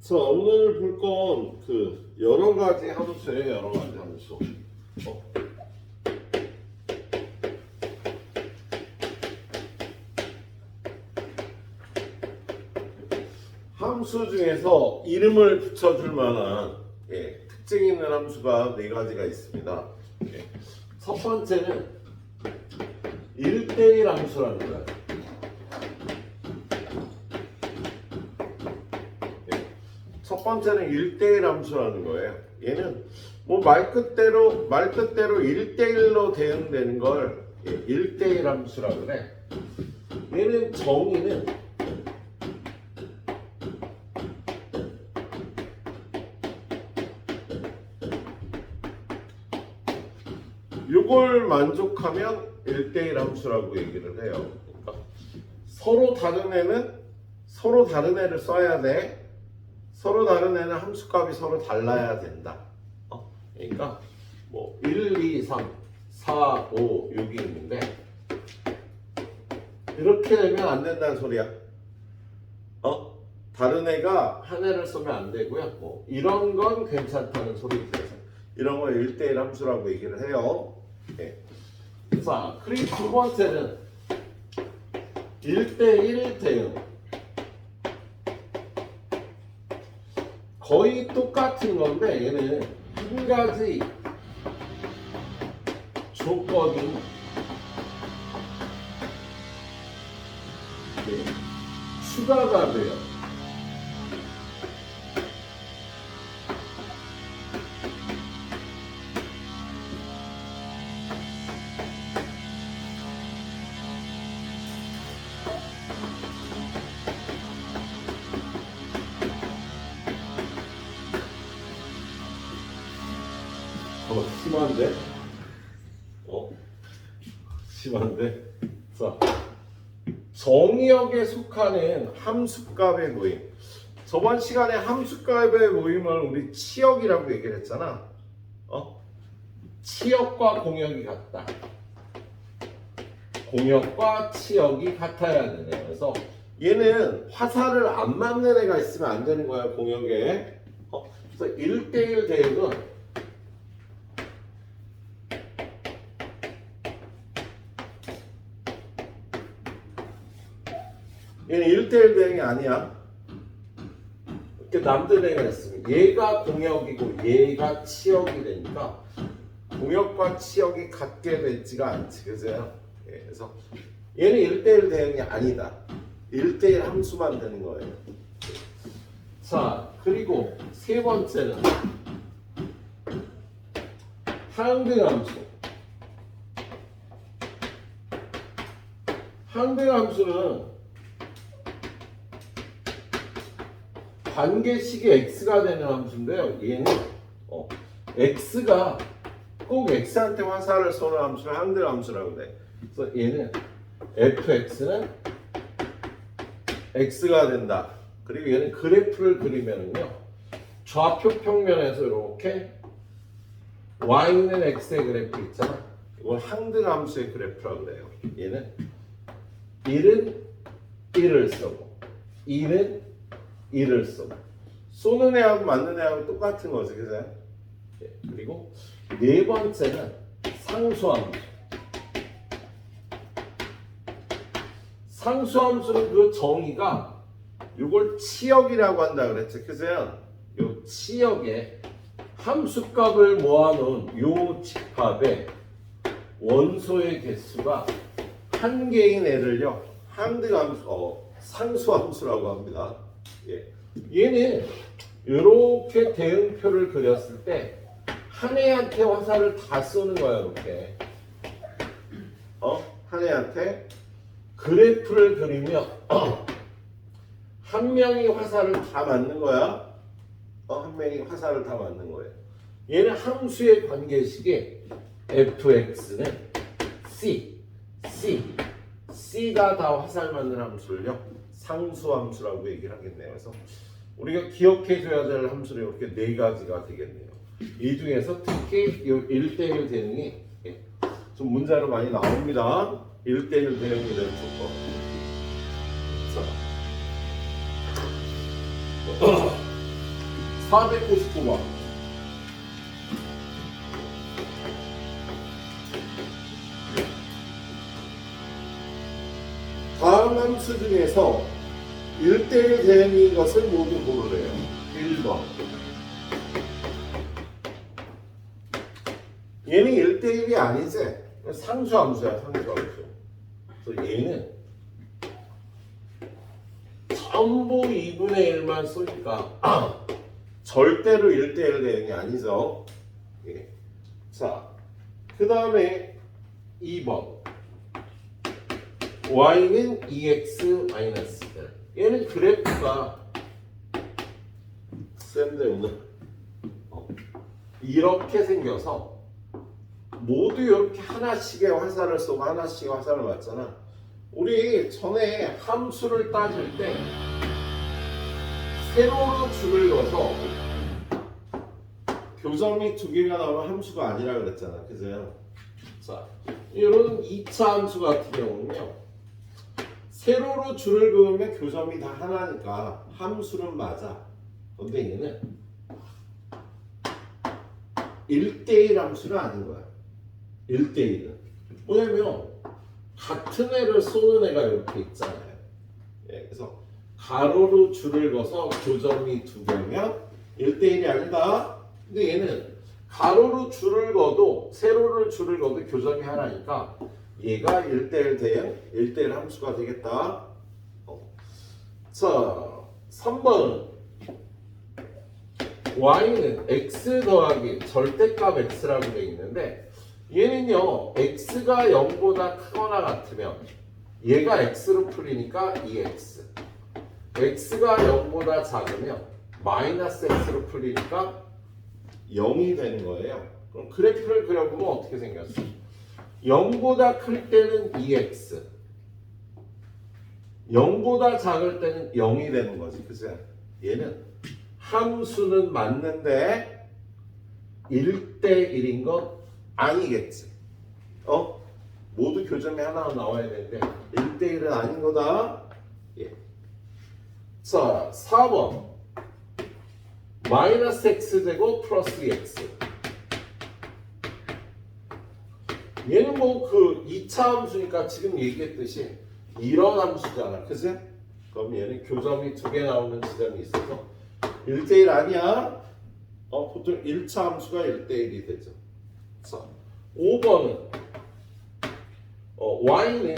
자, 오늘 볼 건 여러 가지 함수예요. 여러 가지 함수. 함수 중에서 이름을 붙여줄 만한 특징 있는 함수가 네 가지가 있습니다. 첫 번째는 1대1 함수라는 거예요. 첫 번째는 1대1 함수라는 거예요. 얘는 뭐 말 그대로 1대1로 대응되는 걸 1대1 함수라고 그래. 얘는 정의는 요걸 만족하면 1대1 함수라고 얘기를 해요. 그러니까 서로 다른 애를 써야 돼. 서로 다른 애는 함수값이 서로 달라야 된다. 그러니까 뭐 1, 2, 3, 4, 5, 6이 있는데 이렇게 되면 안 된다는 소리야. 다른 애가 한 애를 쓰면 안 되고요. 뭐 이런 건 괜찮다는 소리죠. 이런 걸 1대1 함수라고 얘기를 해요. 자, 그리고 두 번째는 1대1 대응. 거의 똑같은 건데 얘는 한 가지 조건이 추가가 돼요. 심한데? 심한데? 자, 정의역에 속하는 함수값의 모임. 저번 시간에 함수값의 모임을 우리 치역이라고 얘기를 했잖아. 치역과 공역이 같다. 공역과 치역이 같아야 되네. 그래서 얘는 화살을 안 맞는 애가 있으면 안 되는 거야, 공역에. 그래서 1대1 대응은 얘는 1대1 대응이 아니야. 이렇게 남들애가 있으면 얘가 공역이고 얘가 치역이 되니까 공역과 치역이 같게 되지가 않지. 그죠? 그래서 얘는 1대1 대응이 아니다. 1대1 함수만 되는 거예요. 자, 그리고 세 번째는 항등 함수. 항등 함수는 관계식이 x가 되는 함수인데요. 얘는 x가 꼭 x한테 화살을 쏘는 함수를 항등 함수라고 돼. 그래서 얘는 fx는 x가 된다. 그리고 얘는 그래프를 그리면요, 좌표 평면에서 이렇게 y는 x의 그래프 있잖아. 이걸 항등 함수의 그래프라고 그래요. 얘는 1은 1을 쓰고 2는 1을 쓰고 쏘는 애하고 맞는 애하고 똑같은 거지. 그죠? 그리고 네 번째는 상수함수. 상수함수는 그 정의가 이걸 치역이라고 한다 그랬죠. 그죠? 요 치역에 함수값을 모아놓은 요 집합의 원소의 개수가 한 개인 애를요 항등함수, 상수함수라고 합니다. 얘는 이렇게 대응표를 그렸을 때 한 애한테 화살을 다 쏘는 거야. 이렇게 한 애한테 그래프를 그리면 한 명이 화살을 다 맞는 거야. 한 명이 화살을 다 맞는 거예요. 얘는 함수의 관계식이 fx는 c가 다 화살 맞는 함수를요 상수함수라고 얘기를 하겠네요. 그래서 우리가 기억해줘야 될 함수는 이렇게 네 가지가 되겠네요. 이 중에서 특히 이 1대1 대응이 좀 문제로 많이 나옵니다. 1대1 대응이 될 조건. 자, 499번. 다음 함수 중에서 1대1 대응인 것을 모두 고르래요. 1번. 얘는 1대1이 아니지? 상수 함수야, 상수 함수. 그래서 얘는 전부 2분의 1만 쏘니까 절대로 1대1 대응이 아니죠. 예. 자, 그 다음에 2번. y는 2x-1. 얘는 그래프가 쌤들 오늘 이렇게 생겨서 모두 이렇게 하나씩의 화살을 쏘고 하나씩의 화살을 맞잖아. 우리 전에 함수를 따질 때 세로로 줄을 그어서 교점이 2개가 나오면 함수가 아니라 그랬잖아. 그죠? 자, 이런 2차 함수 같은 경우는요. 세로로 줄을 그으면 교점이 다 하나니까 함수는 맞아. 근데 얘는 1대1 함수는 아닌 거야. 1대1은. 뭐냐면 같은 애를 쏘는 애가 이렇게 있잖아요. 예, 그래서 가로로 줄을 그어서 교점이 2개면 1대1이 아니다. 근데 얘는 가로로 줄을 그어도 세로로 줄을 그어도 교점이 하나니까 얘가 1대1 대응, 1대1 함수가 되겠다. 자, 3번은 y는 x 더하기 절대값 x라고 되어 있는데 얘는요 x가 0보다 크거나 같으면 얘가 x로 풀리니까 2x x가 0보다 작으면 마이너스 x로 풀리니까 0이 되는 거예요. 그럼 그래프를 그려보면 어떻게 생겼어? 0보다 클 때는 2x 0보다 작을 때는 0이 되는 거지. 그치? 얘는 함수는 맞는데 1대1인 건 아니겠지. 모두 교점이 하나 나와야 되는데 1대1은 아닌 거다. 예. 자, 4번 마이너스 x제곱 플러스 2x. 얘는 뭐 그 2차 함수니까 지금 얘기했듯이 이런 함수잖아. 그치? 그럼 얘는 교점이 2개 나오는 지점이 있어서 1대1 아니야. 보통 1차 함수가 1대1이 되죠. 자, 5번은 y는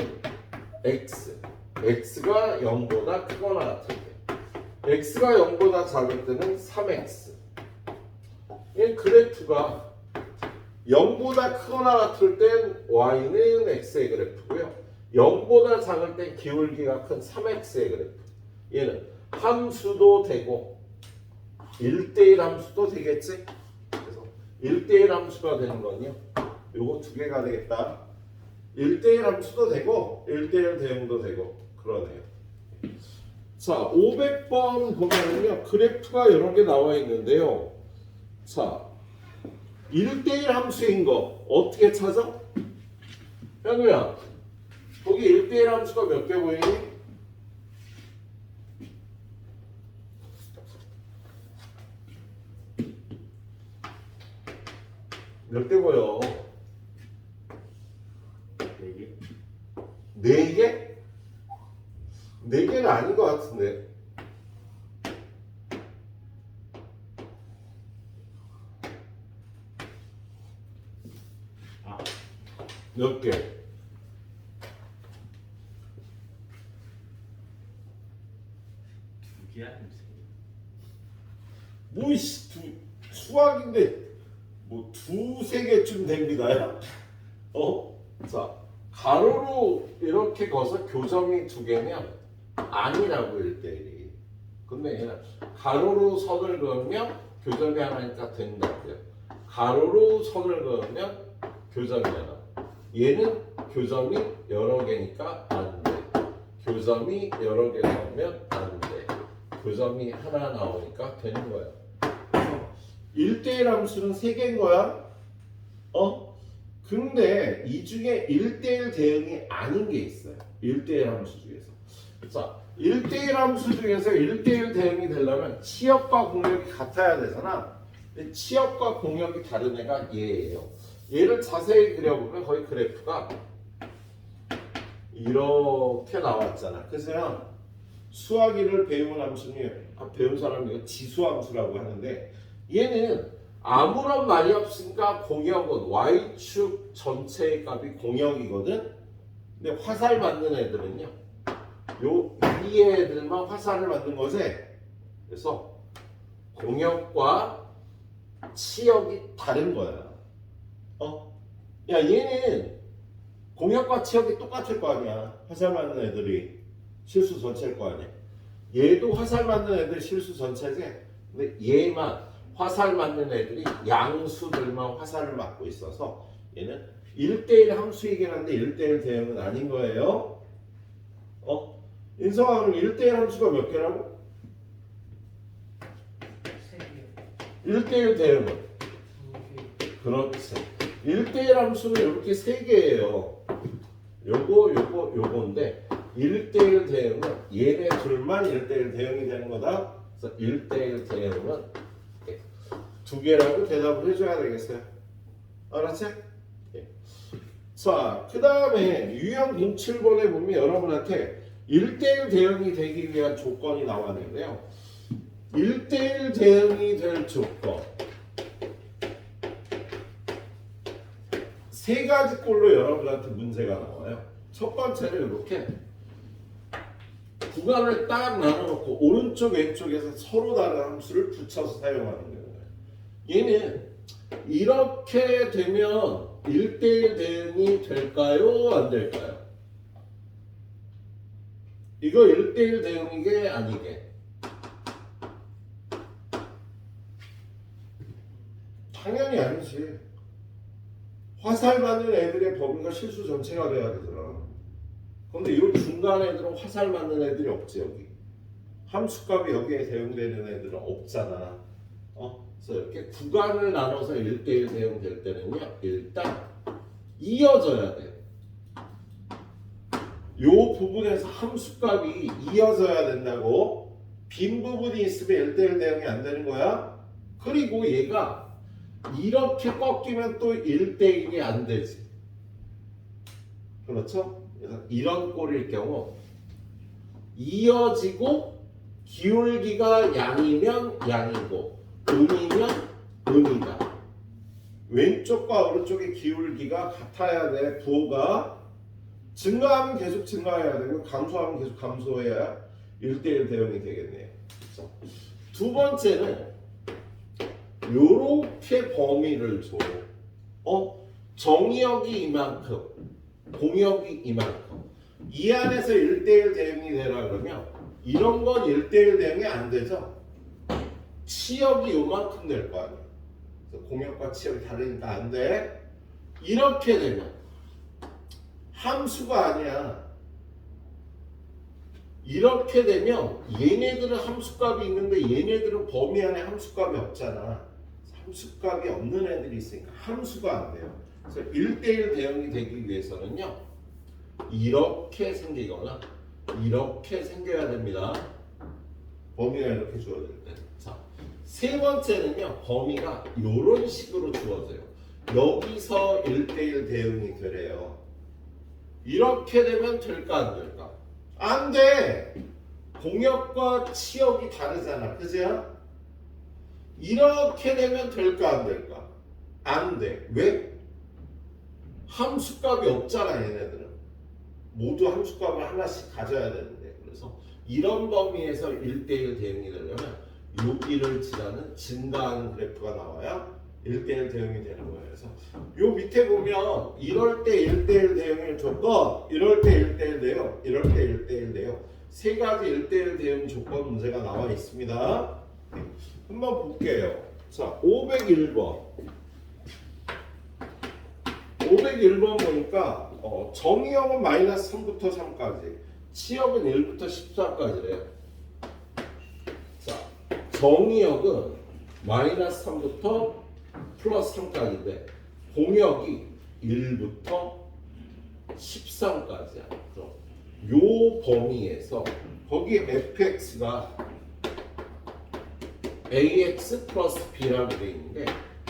x x가 0보다 크거나 같을 때 x가 0보다 작을 때는 3x. 이 그래프가 0보다 크거나 같을 땐 y는 x의 그래프고요. 0보다 작을 땐 기울기가 큰 3x의 그래프. 얘는 함수도 되고 1대1 함수도 되겠지? 그래서 1대1 함수가 되는 건요. 요거 2개가 되겠다. 1대1 함수도 되고 1대1 대응도 되고 그러네요. 자, 500번 보면요. 그래프가 여러 개 나와 있는데요. 자, 1대1 함수인 거 어떻게 찾아? 현우야, 거기 1대1 함수가 몇 개 보이니? 몇 개 보여? 4개? 4개? 4개는 아닌 것 같은데. 몇 개? 2개 아니면 3개? 뭐이씨 수학인데 뭐 2~3개쯤 됩니다. 자, 가로로 이렇게 거서 교점이 2개면 아니라고 1대1이. 근데 얘는 가로로 선을 그으면 교점이 하나니까 된다고요. 가로로 선을 그으면 교점이 하나. 얘는 교점이 여러 개니까 안 돼. 교점이 여러 개 나오면 안 돼. 교점이 하나 나오니까 되는 거야. 1대1 함수는 3개인 거야. 근데 이 중에 1대1 대응이 아닌 게 있어요. 1대1 함수 중에서. 자, 1대1 함수 중에서 1대1 대응이 되려면 치역과 공역이 같아야 되잖아. 근데 치역과 공역이 다른 애가 얘예요. 얘를 자세히 그려보면 거의 그래프가 이렇게 나왔잖아. 그래서 수학 1을 배운 함수는 배운 사람이 이거 지수함수라고 하는데 얘는 아무런 말이 없으니까 공역은 y축 전체의 값이 공역이거든. 근데 화살 맞는 애들은요, 요 위에 애들만 화살을 맞는 거지. 그래서 공역과 치역이 다른 거야. 야, 얘는 공역과 치역이 똑같을 거 아니야. 화살 맞는 애들이 실수 전체일 거 아니야. 얘도 화살 맞는 애들 실수 전체지. 근데 얘만 화살 맞는 애들이 양수들만 화살을 맞고 있어서 얘는 1대1 함수이긴 한데 1대1 대응은 아닌 거예요. 인성아, 그럼 1대1 함수가 몇 개라고? 1대1 대응은? 그렇지. 1대1 함수는 이렇게 3개예요. 요건데 1대1 대응은 얘네 둘만 1대1 대응이 되는 거다. 그래서 1대1 대응은 2개라고 대답을 해줘야 되겠어요. 알았지? 자, 그 다음에 유형 07번에 보면 여러분한테 1대1 대응이 되기 위한 조건이 나왔는데요. 1대1 대응이 될 조건 세 가지 꼴로 여러분한테 문제가 나와요. 첫 번째는 이렇게 구간을 딱 나눠놓고 오른쪽 왼쪽에서 서로 다른 함수를 붙여서 사용하는 거예요. 얘는 이렇게 되면 1대1 대응이 될까요? 안 될까요? 이거 1대1 대응이게 아니게? 당연히 아니지. 화살 맞는 애들의 범위가 실수 전체가 돼야 되잖아. 근데 이 중간 애들은 화살 맞는 애들이 없지. 여기 함수값이 여기에 대응되는 애들은 없잖아. 그래서 이렇게 구간을 나눠서 1대1 대응될 때는요, 일단 이어져야 돼. 요 부분에서 함수값이 이어져야 된다고. 빈 부분이 있으면 1대1 대응이 안 되는 거야. 그리고 얘가 이렇게 꺾이면 또 1대1이 안 되지. 그렇죠? 그래서 이런 꼴일 경우 이어지고 기울기가 양이면 양이고 음이면 음이다. 왼쪽과 오른쪽의 기울기가 같아야 돼. 부호가 증가하면 계속 증가해야 되고 감소하면 계속 감소해야 1대1 대응이 되겠네요. 그렇죠? 두 번째는 요렇게 범위를 줘. 정의역이 이만큼, 공역이 이만큼. 이 안에서 1대1 대응이 되라 그러면 이런 건 1대1 대응이 안 되죠. 치역이 요만큼 될 거 아니에요. 그래서 공역과 치역이 다르니까 안 돼. 이렇게 되면 함수가 아니야. 이렇게 되면 얘네들은 함수값이 있는데 얘네들은 범위 안에 함수값이 없잖아. 함수값이 없는 애들이 있으니까 함수가 안 돼요. 그래서 1대1 대응이 되기 위해서는요, 이렇게 생기거나 이렇게 생겨야 됩니다. 범위가 이렇게 주어질 때. 자, 세 번째는요, 범위가 이런 식으로 주어져요. 여기서 1대1 대응이 되래요. 이렇게 되면 될까 안 될까? 안 돼. 공역과 치역이 다르잖아. 그죠? 이렇게 되면 될까 안 될까? 안 돼. 왜? 함수값이 없잖아. 얘네들은 모두 함수값을 하나씩 가져야 되는데. 그래서 이런 범위에서 1대1 대응이 되려면 여기를 지나는 증가하는 그래프가 나와야 1대1 대응이 되는 거예요. 그래서 요 밑에 보면 이럴 때 1대1 대응을 조건, 이럴 때 1대1 대응, 이럴 때 1대1 대응, 세 가지 1대1 대응 조건 문제가 나와 있습니다. 한번 볼게요. 자, 501번. 501번 보니까 정의역은 마이너스 3부터 3까지, 치역은 1부터 14까지래요. 자, 정의역은 마이너스 3부터 플러스 3까지인데 공역이 1부터 13까지야. 그럼 요 범위에서 거기 fx가 ax 플러스 b라고 되어 있는데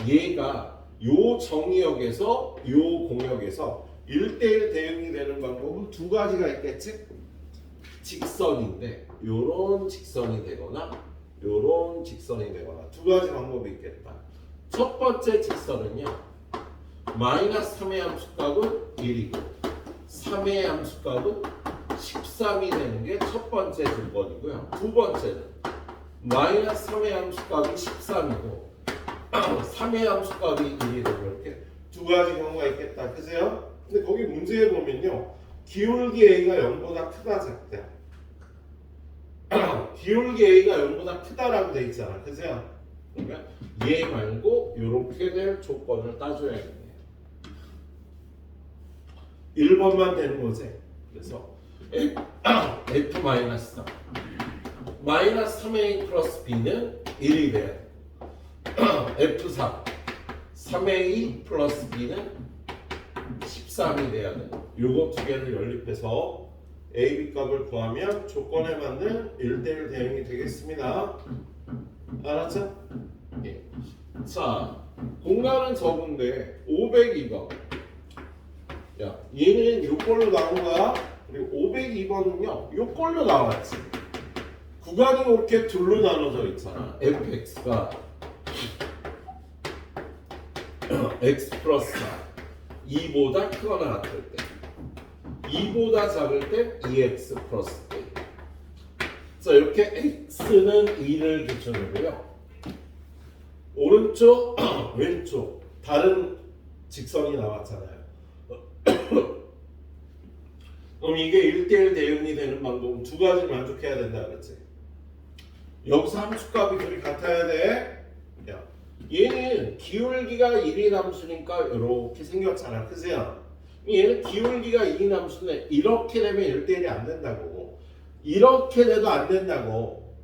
얘가 요 정의역에서 요 공역에서 1대1 대응이 되는 방법은 두 가지가 있겠지? 직선인데 요런 직선이 되거나 요런 직선이 되거나 두 가지 방법이 있겠다. 첫 번째 직선은요. 마이너스 3의 함수값은 1이고 3의 함수값은 13이 되는 게 첫 번째 조건이고요. 두 번째는 마이너스 3의 함수값이 13이고 3의 함수값이 1이 되는 이렇게 두 가지 경우가 있겠다. 그세요? 근데 거기 문제에 보면요. 기울기 A가 0보다 크다 작다. 기울기 A가 0보다 크다라고 돼 있잖아. 그세요? 그러면 얘 말고 이렇게 될 조건을 따줘야겠네요. 1번만 되는 거지. 그래서 F 마이너스 3 마이너스 3A 플러스 B는 1이 돼요. F3 3A 플러스 B는 13이 돼야 돼. 요거 두 개를 연립해서 A, B 값을 구하면 조건에 맞는 1대1 대응이 되겠습니다. 알았죠? 예. 자, 공간은 적은데 502번. 야, 얘는 요걸로 나온 거야. 그리고 502번은요, 요걸로 나왔지. 구간이 이렇게 둘로 나눠져 있잖아. fx가 x 플러스 2보다 크거나 같을 때 2보다 작을 때 2x 플러스 a. 자, 이렇게 x는 2를 기준으로요. 오른쪽, 왼쪽 다른 직선이 나왔잖아요. 그럼 이게 1대1 대응이 되는 방법은 두 가지 만족해야 된다 그랬지. 여기서 함수값이 둘이 같아야 돼. 야, 얘는 기울기가 1인 함수니까 이렇게 생겼잖아. 그죠? 얘는 기울기가 2인 함수인데 이렇게 되면 1대1이 안 된다고. 이렇게 돼도 안 된다고.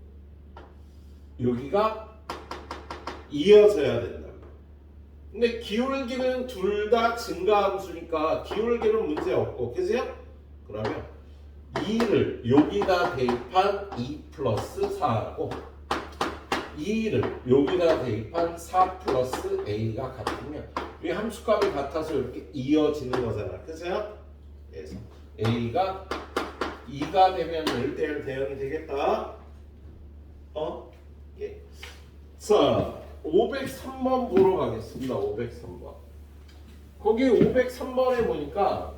여기가 이어져야 된다고. 근데 기울기는 둘 다 증가함수니까 기울기는 문제 없고, 그죠? 그러면 2를 여기다 대입한 2 플러스 4하고 2를 여기다 대입한 4 플러스 a가 같으면 이 함수값이 같아서 이렇게 이어지는 거잖아. 그죠? 그래서 a가 2가 되면 1대1 대응이 되겠다. 예. 자, 503번 보러 가겠습니다. 503번. 거기 503번에 보니까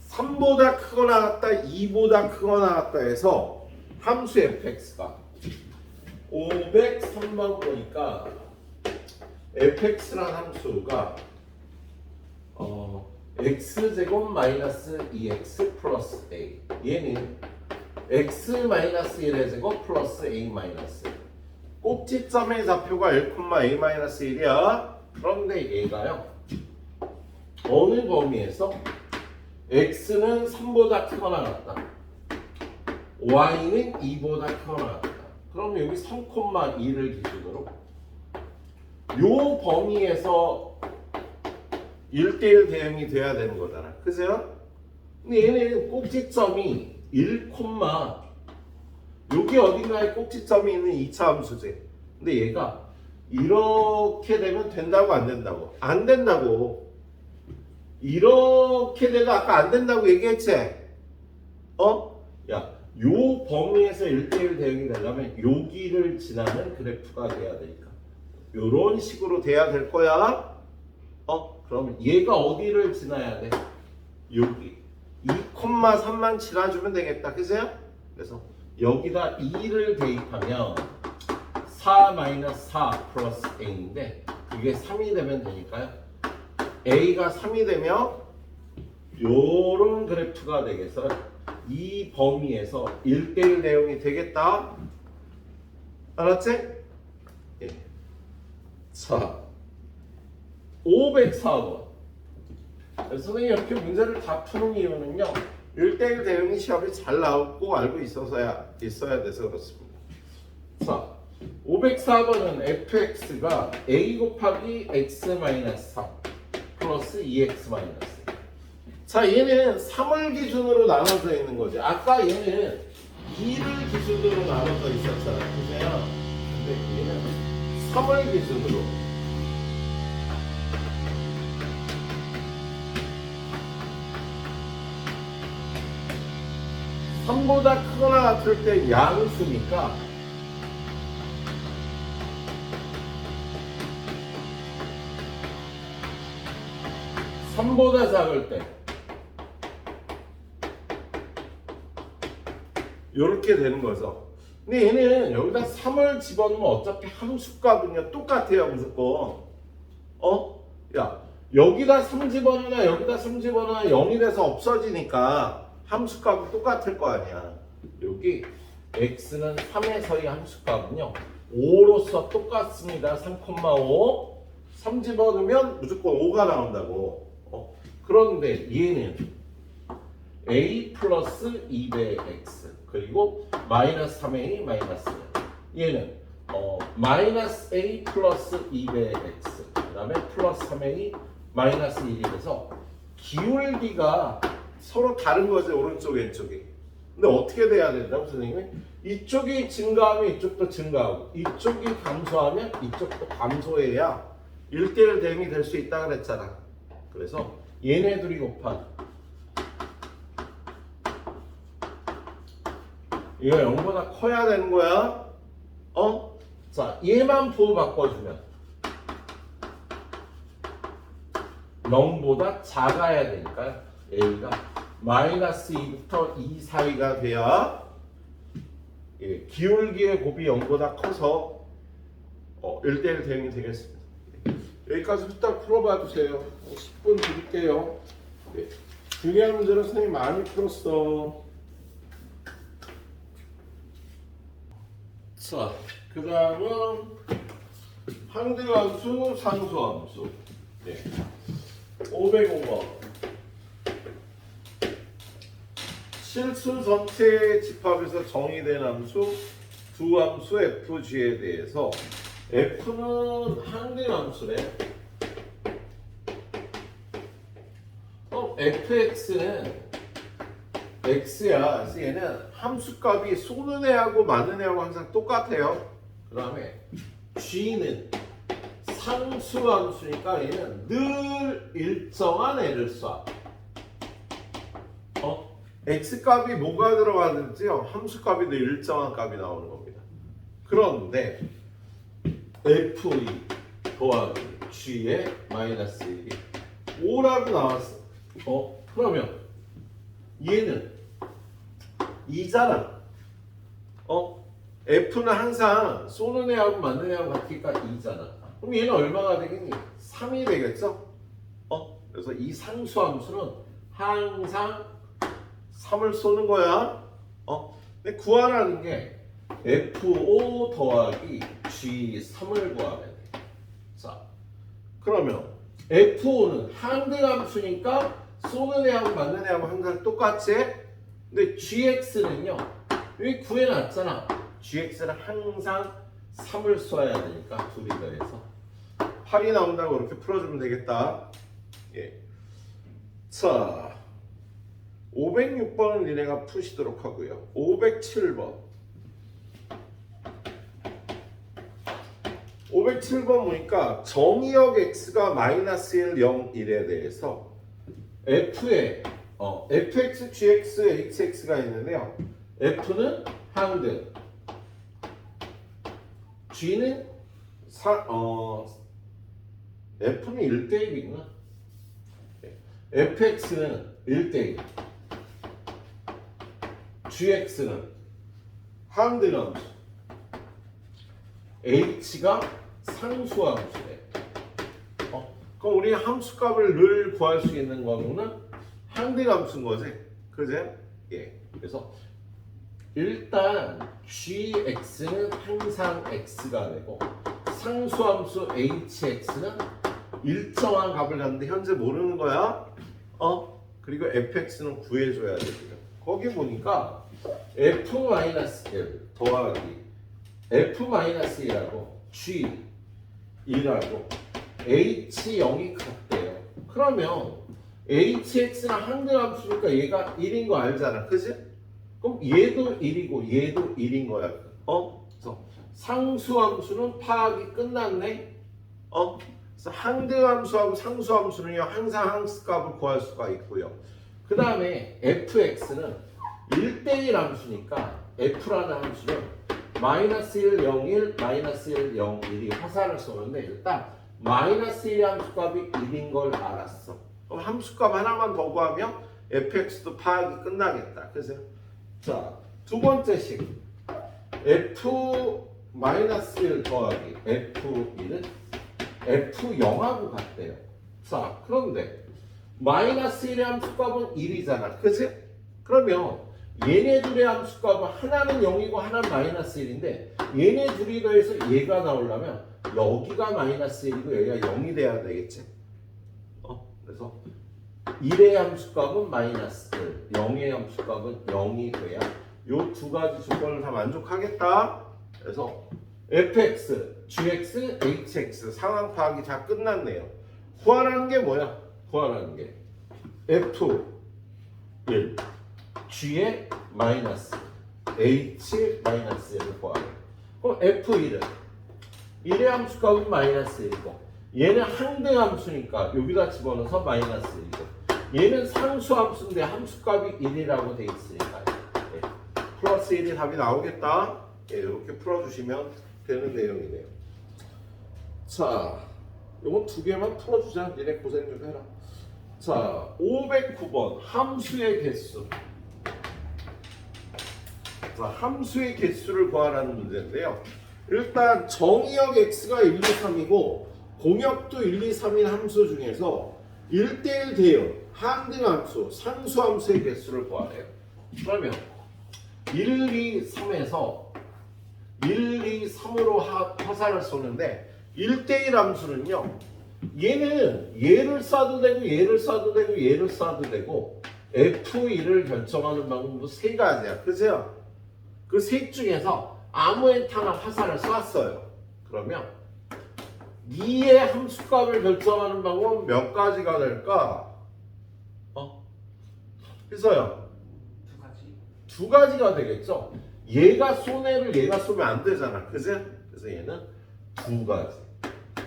3보다 크거나 같다, 2보다 크거나 같다 해서 함수 fx가 503번 보니까 fx란 함수가 x제곱 마이너스 2x 플러스 a, 얘는 x 마이너스 1의 제곱 플러스 a 마이너스, 꼭지점의 좌표가 1,a-1이야. 그런데 얘가요 어느 범위에서 x는 3보다 크거나 같다, y는 2보다 크거나 같다. 그럼 여기 3,2를 기준으로 요 범위에서 1대1 대응이 돼야 되는 거잖아. 그죠? 근데 얘는 꼭지점이 1, 여기 어딘가에 꼭지점이 있는 2차 함수지. 근데 얘가 이렇게 되면 된다고 안 된다고? 안 된다고. 이렇게 돼도 아까 안 된다고 얘기했지? 야, 요 범위에서 1대1 대응이 되려면 여기를 지나는 그래프가 돼야 되니까 요런 식으로 돼야 될 거야. 그러면 얘가 어디를 지나야 돼? 여기 2,3만 지나주면 되겠다. 그죠? 그래서 여기다 2를 대입하면 4-4 플러스 a인데 그게 3이 되면 되니까요. a가 3이 되면 요런 그래프가 되겠어요. 이 범위에서 1대1 대응이 되겠다. 알았지? 예. 자, 504번. 선생님이 이렇게 문제를 다 푸는 이유는요, 1대1 대응이 시험이 잘 나오고 알고 있어야 돼서 그렇습니다. 자, 504번은 fx가 a 곱하기 x-3 플러스 2x 마이너스. 자, 얘는 3을 기준으로 나눠져 있는 거지. 아까 얘는 2를 기준으로 나눠져 있었잖아. 그죠? 근데 얘는 3을 기준으로. (3보다) 크거나 같을 때 양수니까 (3보다) 작을 때 이렇게 되는 거죠. 근데 얘는 여기다 3을 집어넣으면 어차피 함수값은요 똑같아요 무조건. 야, 여기다 3 집어넣으나 여기다 3 집어넣으나 0이 돼서 없어지니까 함수값은 똑같을 거 아니야. 여기 x는 3에서의 함수값은요 5로서 똑같습니다. 3,5 3 집어넣으면 무조건 5가 나온다고. 그런데 얘는 a 플러스 2배 x 그리고 마이너스 3a 마이너스 1. 얘는 마이너스 a 플러스 2배 x 그 다음에 플러스 3a 마이너스 1이 돼서 기울기가 서로 다른 거죠. 오른쪽 왼쪽이. 근데 어떻게 돼야 된다고 선생님이? 이쪽이 증가하면 이쪽도 증가하고 이쪽이 감소하면 이쪽도 감소해야 1대1 대응이 될 수 있다 그랬잖아. 그래서 얘네들이 곱한 이거 0보다 커야 되는 거야. 자, 얘만 부호 바꿔주면 0보다 작아야 되니까 a가 마이너스 2부터 2 사이가 돼야 기울기의 곱이 0보다 커서 1대1 대응이 되겠습니다. 여기까지 후딱 풀어봐 주세요. 10분 드릴게요. 중요한 문제는 선생님 많이 풀었어. 자, 그 다음은 항등함수, 상수함수. 505번. 실수 전체의 집합에서 정의된 함수 두 함수 FG에 대해서 F는 항등함수래. FX는 X야. 그래서 얘는 함수값이 쏘는 애하고 많은 애하고 항상 똑같아요. 그 다음에 G는 상수함수니까 얘는 늘 일정한 애를 쏴. X값이 뭐가 들어가는지요? 함수값이 늘 일정한 값이 나오는 겁니다. 그런데 F2 더하기 G의 마이너스 1이 5라고 나왔어. 그러면 얘는 2잖아. F는 항상 쏘는 애하고 맞는 애하고 같으니까 2잖아. 그럼 얘는 얼마가 되겠니? 3이 되겠죠? 그래서 이 상수함수는 항상 3을 쏘는 거야. 근데 구하라는 게 F5 더하기 G3을 구하면 돼. 자, 그러면 F5는 항등함수니까 쏘는 애하고 맞는 애하고 항상 똑같지? 근데 GX는요, 여기 구해놨잖아. GX는 항상 3을 쏘아야 되니까 둘이 더해서 8이 나온다고 이렇게 풀어주면 되겠다. 자, 506번은 니네가 푸시도록 하고요. 507번. 507번 보니까 정의역 x가 마이너스 1, 0, 1에 대해서 f에 fx, gx, hx가 있는데요. f는 항등, g는 f는 1대1이구나. fx는 1대1, gx는 항등함수, h가 상수함수래. 그럼 우리 함수값을 늘 구할 수 있는 거는 항등함수인 거지, 그제? 그래서 일단 gx는 항상 x가 되고 상수함수 hx는 일정한 값을 갖는데 현재 모르는 거야. 그리고 fx는 구해줘야 됩니다. 거기 보니까 f-1 더하기 f-1하고 g 1하고 h 0이 같대요. 그러면 hx는 항등함수니까 얘가 1인 거 알잖아. 그지? 그럼 얘도 1이고 얘도 1인 거야. 그래서 상수함수는 파악이 끝났네. 그래서 항등함수하고 상수함수는요 항상 항수값을 구할 수가 있고요. 그 다음에 fx는 1대1 함수니까 f라는 함수는 마이너스 1, 0, 1, 마이너스 1, 0, 1이 화살을 쏘는데 일단 마이너스 1의 함수값이 1인 걸 알았어. 그럼 함수값 하나만 더 구하면 fx도 파악이 끝나겠다. 그래서 자, 두 번째 식 f 마이너스 1 더하기 f1은 f0하고 같대요. 자, 그런데 마이너스 1의 함수값은 1이잖아. 그치? 그러면 얘네 둘의 함수값은 하나는 0이고 하나는 마이너스 1인데 얘네 둘이 더해서 얘가 나오려면 여기가 마이너스 1이고 여기가 0이 돼야 되겠지? 그래서 1의 함수값은 마이너스 1, 0의 함수값은 0이 돼야 요 두 가지 조건을 다 만족하겠다. 그래서 fx, gx, hx 상황 파악이 다 끝났네요. 구하라는 게 뭐야? 구하라는 게 f1, g의 마이너스 h 마이너스 1을 구하래. 그럼 f1은 1의 함수값은 마이너스 1이고 얘는 항등함수니까 여기다 집어넣어서 마이너스 1이고 얘는 상수함수인데 함수값이 1이라고 돼 있으니까 플러스 1이 답이 나오겠다. 이렇게 풀어주시면 되는 내용이네요. 자, 요거 두 개만 풀어주자. 얘네 고생 좀 해라. 자, 509번 함수의 개수. 자, 함수의 개수를 구하라는 문제인데요. 일단 정의역 x가 1, 2, 3이고 공역도 1, 2, 3인 함수 중에서 1대1 대응, 항등함수, 상수함수의 개수를 구하래요. 그러면 1, 2, 3에서 1, 2, 3으로 화살을 쏘는데 1대1 함수는요. 얘는 얘를 쏴도 되고 얘를 쏴도 되고 얘를 쏴도 되고 F1을 결정하는 방법도 세 가지야. 그죠? 그 셋 중에서 아무에 하나 화살을 쐈어요. 그러면 2의 함수값을 결정하는 방법은 몇 가지가 될까? 그래서요. 두 가지가 되겠죠. 얘가 쏘네를 얘가 쏘면 안 되잖아. 그죠? 그래서 얘는 두 가지.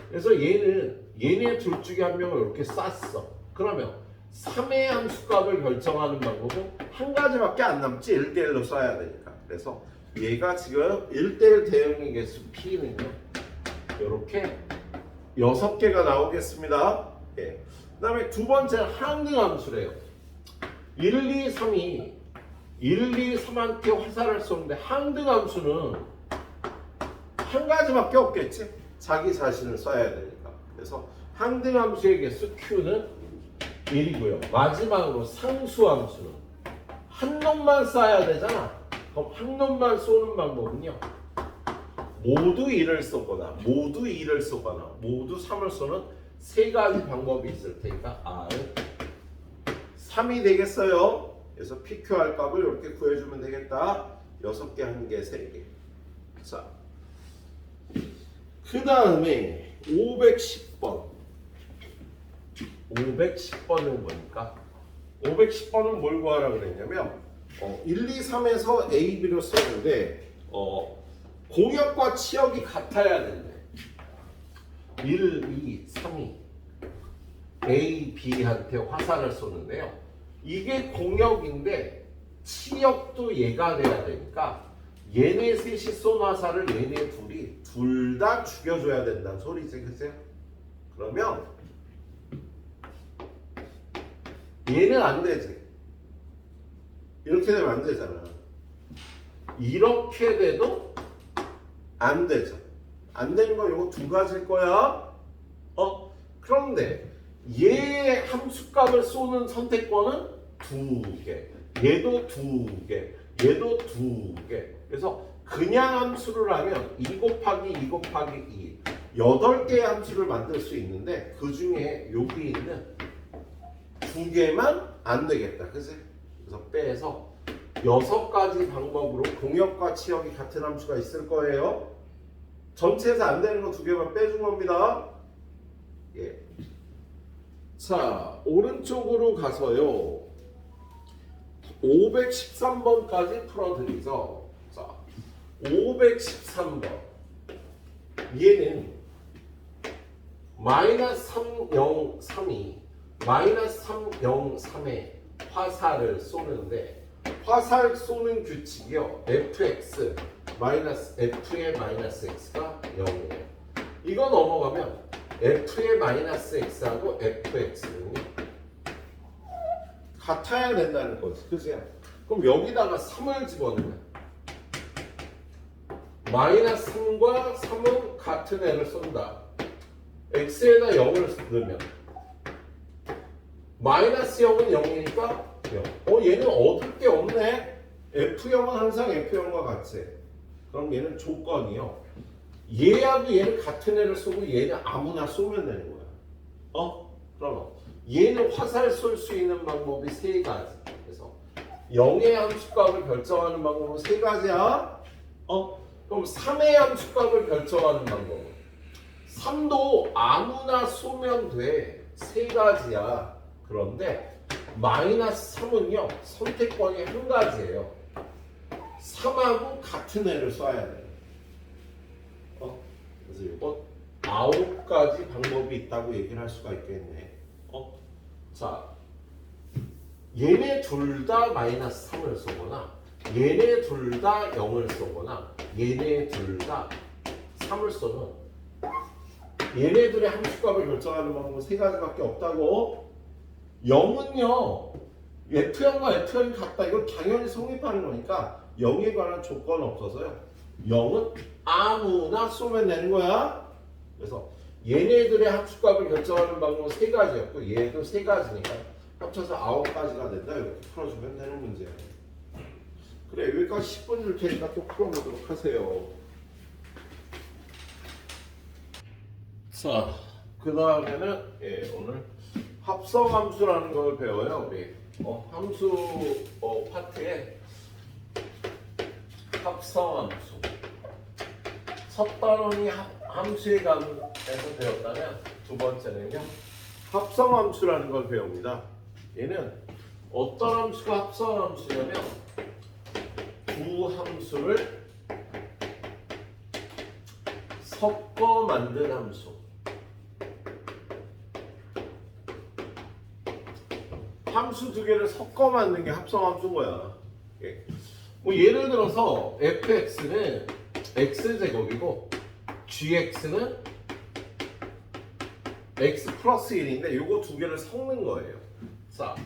그래서 얘네 둘 중에 한 명을 이렇게 쐈어. 그러면 3의 함수값을 결정하는 방법은 한 가지밖에 안 남지. 1대1로 쏴야 되니까. 그래서 얘가 지금 1대1 대응의 개수 P는요. 이렇게 6개가 나오겠습니다. 예. 그 다음에 두 번째 항등함수래요. 1, 2, 3이 1, 2, 3한테 화살을 쏘는데 항등함수는 한 가지밖에 없겠지? 자기 자신을 쏴야 되니까. 그래서 항등함수의 개수 Q는 1이고요. 마지막으로 상수함수는 한 놈만 쏴야 되잖아. 그럼 한 놈만 쏘는 방법은요. 모두 1을 쏘거나 모두 2를 쏘거나 모두 3을 쏘는 세 가지 방법이 있을 테니까 R은 3이 되겠어요. 그래서 PQR 값을 이렇게 구해주면 되겠다. 6개, 1개, 3개. 자, 그 다음에 510번. 510번은 뭐니까? 510번은 뭘 구하라고 그랬냐면 1, 2, 3에서 A, B로 썼는데 공역과 치역이 같아야 된대. 1, 2, 3이 A, B한테 화살을 쏘는데요. 이게 공역인데 치역도 얘가 돼야 되니까 얘네 셋이 쏜 화살을 얘네 둘이 둘 다 죽여줘야 된다는 소리지. 그치? 그러면 얘는 안 되지. 이렇게 되면 안 되잖아. 이렇게 돼도 안 되죠. 안 되는 건 요거 두 가지일 거야. 그런데 얘 함수값을 쏘는 선택권은 두 개. 얘도 두 개. 얘도 두 개. 그래서 그냥 함수를 하면 2 곱하기 2 곱하기 2 8개의 함수를 만들 수 있는데 그 중에 여기 있는 두 개만 안 되겠다. 그치? 그래서 빼서 6가지 방법으로 공역과 치역이 같은 함수가 있을 거예요. 전체에서 안 되는 거 두 개만 빼준 겁니다. 예. 자, 오른쪽으로 가서요. 513번까지 풀어드리죠. 자, 513번. 얘는 마이너스 303이 마이너스 303에 화살을 쏘는데 화살 쏘는 규칙이요. fx 마이너스 f의 마이너스 x가 0이에요. 이거 넘어가면 f의 마이너스 x하고 fx는 같아야 된다는 거지. 그치? 그럼 여기다가 3을 집어넣으면 마이너스 3과 3은 같은 애를 쏜다. x에다 0을 넣으면 마이너스 0은 0이니까 0. 얘는 얻을 게 없네. f0은 항상 f0과 같이. 그럼 얘는 조건이요. 얘하고 얘는 같은 애를 쏘고 얘는 아무나 쏘면 되는 거야. 그럼 얘는 화살 쏠 수 있는 방법이 세 가지. 그래서 0의 함수값을 결정하는 방법은 세 가지야. 그럼 3의 함수값을 결정하는 방법은 3도 아무나 쏘면 돼. 세 가지야. 그런데 마이너스 3은요. 선택권이 한 가지예요. 3하고 같은 애를 쏴야 돼. 그래서 이거 9가지 방법이 있다고 얘기를 할 수가 있겠네. 자, 얘네 둘 다 마이너스 3을 쏘거나 얘네 둘 다 0을 쏘거나 얘네 둘 다 3을 쏘면 얘네들의 함수값을 결정하는 방법은 세 가지밖에 없다고. 0은요 F0과 F0이 같다. 이건 당연히 성립하는 거니까 0에 관한 조건 없어서요. 0은 아무나 쏘면 되는 거야. 그래서 얘네들의 함수값을 결정하는 방법은 세 가지였고 얘도 세 가지니까 합쳐서 9가지가 된다. 이렇게 풀어주면 되는 문제예요. 그래, 여기까지 10분 줄 테니까 또 풀어보도록 하세요. 자, 그 다음에는 오늘 합성함수라는 걸 배워요. 우리 함수 파트에 합성함수 첫 단원이 함수의 감에서 배웠다면 두 번째는요 합성함수라는 걸 배웁니다. 얘는 어떤 함수가 합성함수냐면 두 함수를 섞어 만든 함수. 함수 두 개를 섞어 만든 게 합성함수인 거야. 뭐 예를 들어서 fx는 x제곱이고 gx는 x 플러스 1인데 요거 두 개를 섞는 거예요. 자,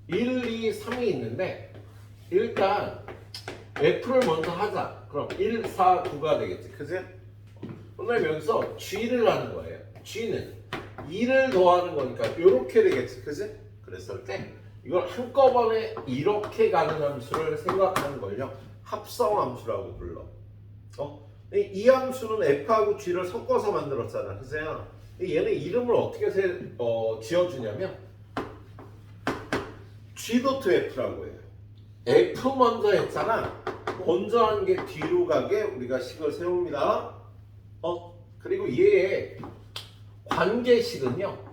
1, 2, 3이 있는데 일단 f를 먼저 하자. 그럼 1, 4, 9가 되겠지. 그치? 그럼 여기서 g를 하는 거예요. g는 2를 더하는 거니까 이렇게 되겠지. 그치? 그랬을 때 이걸 한꺼번에 이렇게 가는 함수를 생각하는 걸요 합성함수라고 불러. 이 함수는 f하고 g를 섞어서 만들었잖아. 그죠? 얘는 이름을 어떻게 지어주냐면 g.f라고 해요. f 먼저 했잖아. 먼저 한 게 뒤로 가게 우리가 식을 세웁니다. 그리고 얘의 관계식은요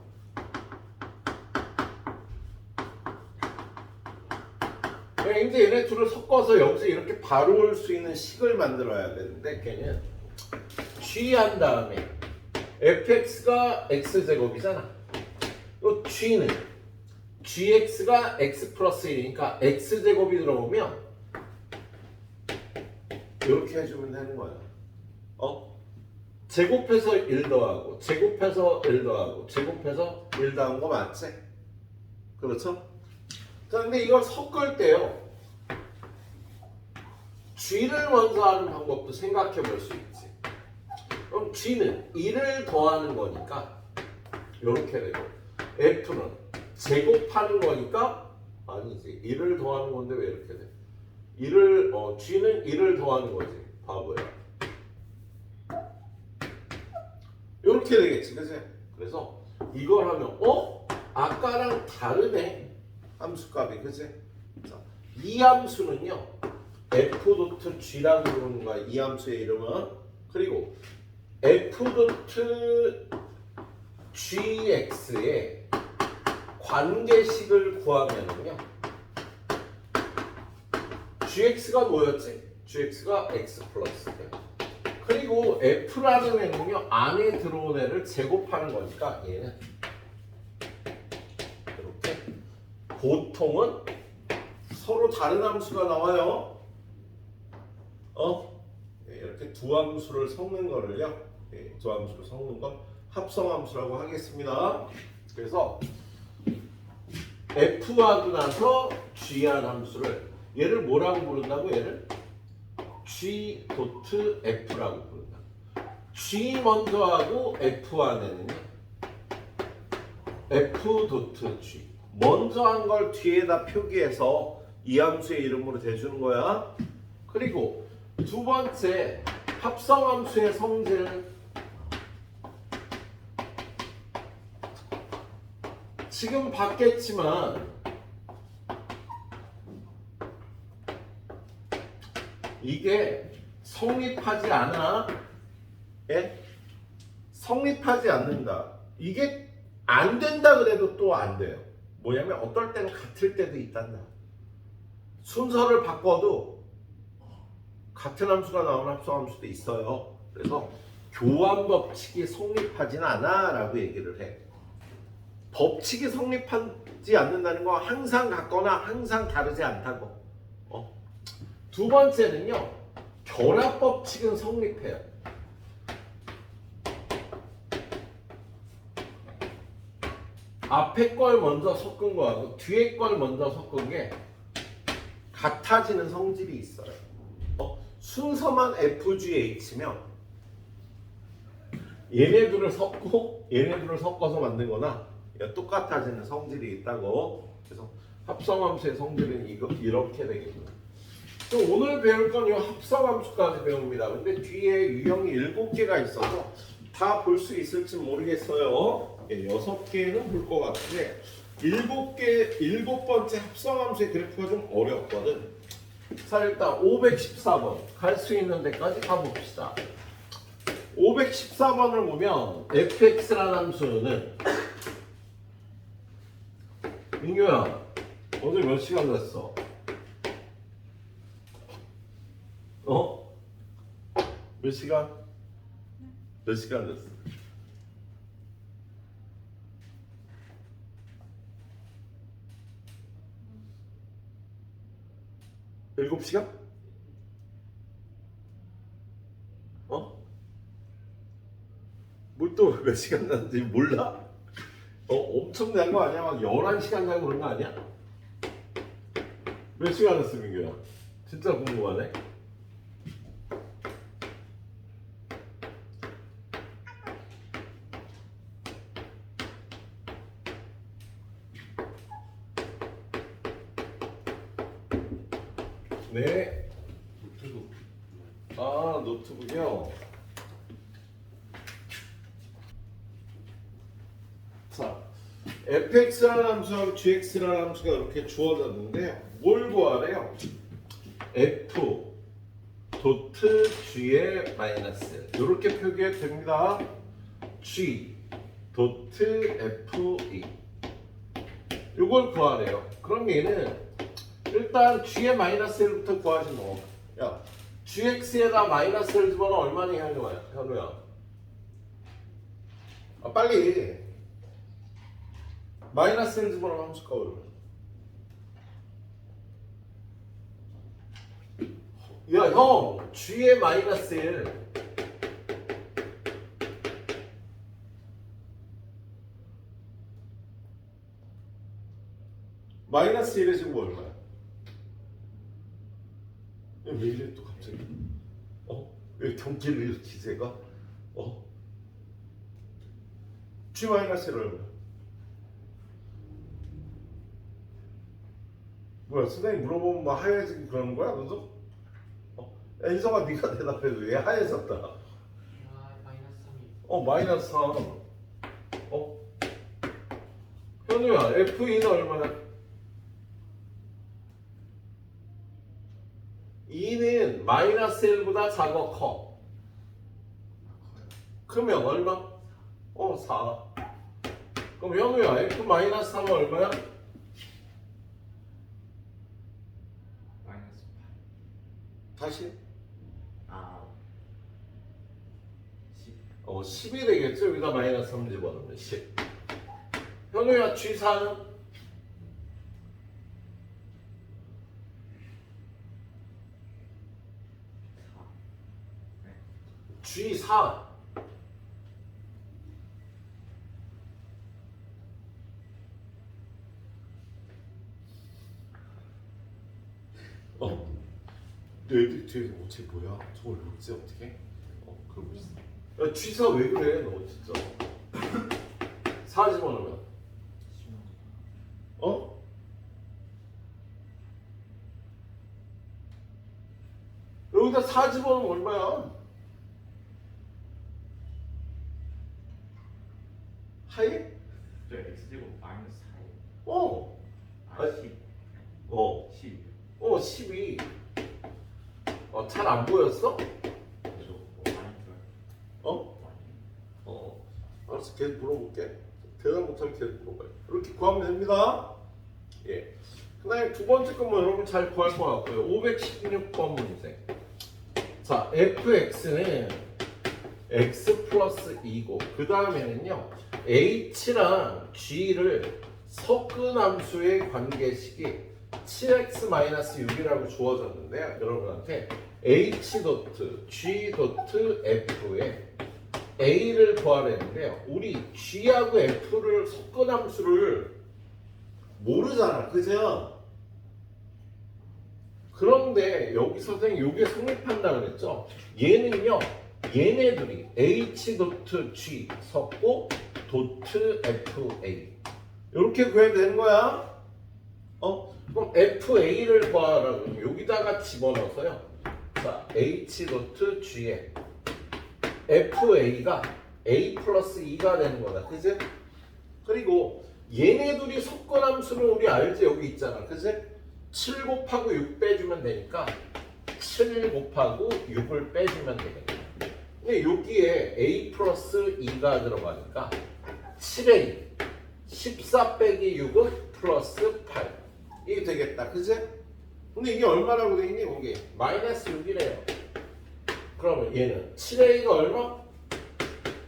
이제 얘네 둘을 섞어서 여기서 이렇게 바로 올 수 있는 식을 만들어야 되는데 걔는 g 한 다음에 fx가 x제곱이잖아. 또 g는 gx가 x 플러스 1이니까 x제곱이 들어오면 이렇게 해주면 되는 거야. 제곱해서 1 더하고 제곱해서 1 더하고 제곱해서 1 더한 거 맞지? 그렇죠? 자, 근데 이걸 섞을 때요 g를 먼저 하는 방법도 생각해 볼 수 있지. 그럼 g는 1을 더하는 거니까 이렇게 되고 f는 제곱하는 거니까 아니지 1을 더하는 건데 왜 이렇게 돼? g는 1을 더하는 거지. 바보야. 이렇게 되겠지. 그치? 그래서 이걸 하면 아까랑 다르네. 함수값이. 그치? 자, 이 함수는요 f.g라고 부르는 거야. 이 함수의 이름은. 그리고 f.g는 gx의 관계식을 구하면은요. gx가 뭐였지? gx가 x 플러스 그리고 f라는 애는요 안에 들어온 애를 제곱하는 거니까 얘는 이렇게 보통은 서로 다른 함수가 나와요. 이렇게 두 함수를 섞는 거를요. 두 함수를 섞는 건 합성함수라고 하겠습니다. 그래서 f하고 나서 g한 함수를 얘를 뭐라고 부른다고? 얘를 g 도트 f라고 부른다. g 먼저 하고 f 안에는요 f 도트 g 먼저 한 걸 뒤에다 표기해서 이 함수의 이름으로 대주는 거야. 그리고 두 번째 합성함수의 성질은 지금 봤겠지만 이게 성립하지 않아. 예? 성립하지 않는다. 이게 안 된다 그래도 또 안 돼요. 뭐냐면 어떨 때는 같을 때도 있단다. 순서를 바꿔도 같은 함수가 나오는 합성함수도 있어요. 그래서 교환 법칙이 성립하지는 않아 라고 얘기를 해. 법칙이 성립하지 않는다는 건 항상 같거나 항상 다르지 않다고. 두 번째는요, 결합 법칙은 성립해요. 앞에 걸 먼저 섞은 거하고 뒤에 걸 먼저 섞은 게 같아지는 성질이 있어요. 순서만 FGH면 얘네들을 섞고 얘네들을 섞어서 만든 거나 똑같아지는 성질이 있다고. 그래서 합성함수의 성질은 이렇게 되겠구나. 오늘 배울 건 이 합성함수까지 배웁니다. 근데 뒤에 유형이 7개가 있어서 다 볼 수 있을지 모르겠어요. 6개는 볼 것 같은데 7번째 합성함수의 그래프가 좀 어렵거든. 자, 일단 514번 갈 수 있는 데까지 가봅시다. 514번을 보면 fx라는 함수는 민규야 오늘 몇 시간 됐어? 몇 시간? 몇 시간 됐어? 일곱 시간? 뭘 또 몇 시간 났는지 몰라? 엄청난 거 아니야? 막 11시간 자고 그런 거 아니야? 몇 시간 했어 민규야? 진짜 궁금하네. 네. 노트북. 노트북이요. 자, fx라는 함수하고 gx라는 함수가 이렇게 주어졌는데요. 뭘 구하래요? f 도트 g의 마이너스 이렇게 표기해도 됩니다. g 도트 fe 이걸 구하래요. 그럼 얘는 일단 g의 마이너스 1부터 구하시면 뭐. 야, gx에다 마이너스 1 집어넣으면 얼마니 현우야? 빨리 마이너스 1 집어넣으면 함수가 얼마? 야, 형 g의 마이너스 1 마이너스 1의 제곱 얼마야? 왜 이래 또 갑자기? 왜 경기를 이렇게 제가? G 마이너스 1 얼마? 뭐야 선생님 물어보면 뭐 하얘지기 그러는 거야 너도? 야 희성아 네가 대답해도 왜 하얘졌다? 마이너스 3. 현우야 F2는 얼마야? 2는 마이너스 1보다 작아 커. 그러면 얼마? 4. 그럼 현우야 F 마이너스 3은 얼마야? 마이너스 8. 다시? 아 10. 10이 되겠죠? 여기다 마이너스 3 집어넣으면 10. 현우야 G4는? 4. 네. G4. 내 뒤에 어째 뭐야? 저걸 모르지 어떻게? 그러고 있어. 야 G4 왜 그래? 너 진짜. 4 집어넣으면 10만. 어? 여기다 4 집어넣으면 얼마야? 하이? 저 x제곱 마이너스 4. 어. 아 10. 10. 12. 잘 안 보였어? 그래서 많이 들어요. 알았어. 계속 물어볼게. 대답 못하면 계속 물어봐요. 이렇게 구하면 됩니다. 예. 그 다음에 두 번째 것만 여러분 잘 구할 것 같고요. 516번 문제. 자, fx는 x 플러스 2고, 그 다음에는요, h랑 g를 섞은함수의 관계식이 7x-6이라고 주어졌는데요. 여러분한테 h 도트 g 도트 f에 a를 구하라는데요. 우리 g하고 f를 섞은함수를 모르잖아, 그죠? 그런데 여기 선생님 요게 성립한다 그랬죠? 얘는요, 얘네들이 h 도트 g 섞고 도트 fa 이렇게 구해야 되는 거야. 그럼 FA를 구하라고 그러면 여기다가 집어넣어서요. 자, H 도트 G에 FA가 A 플러스 2가 되는 거다. 그지? 그리고 얘네 둘이 섞어함수는 우리 알지? 여기 있잖아. 그지? 7 곱하고 6 빼주면 되니까 7 곱하고 6을 빼주면 되겠다. 근데 여기에 A 플러스 2가 들어가니까 7A 14 빼기 6은 플러스 8 이게 되겠다. 그지? 근데 이게 얼마라고 돼 있니? 이게 마이너스 6이래요. 그러면 얘는 7A가 얼마?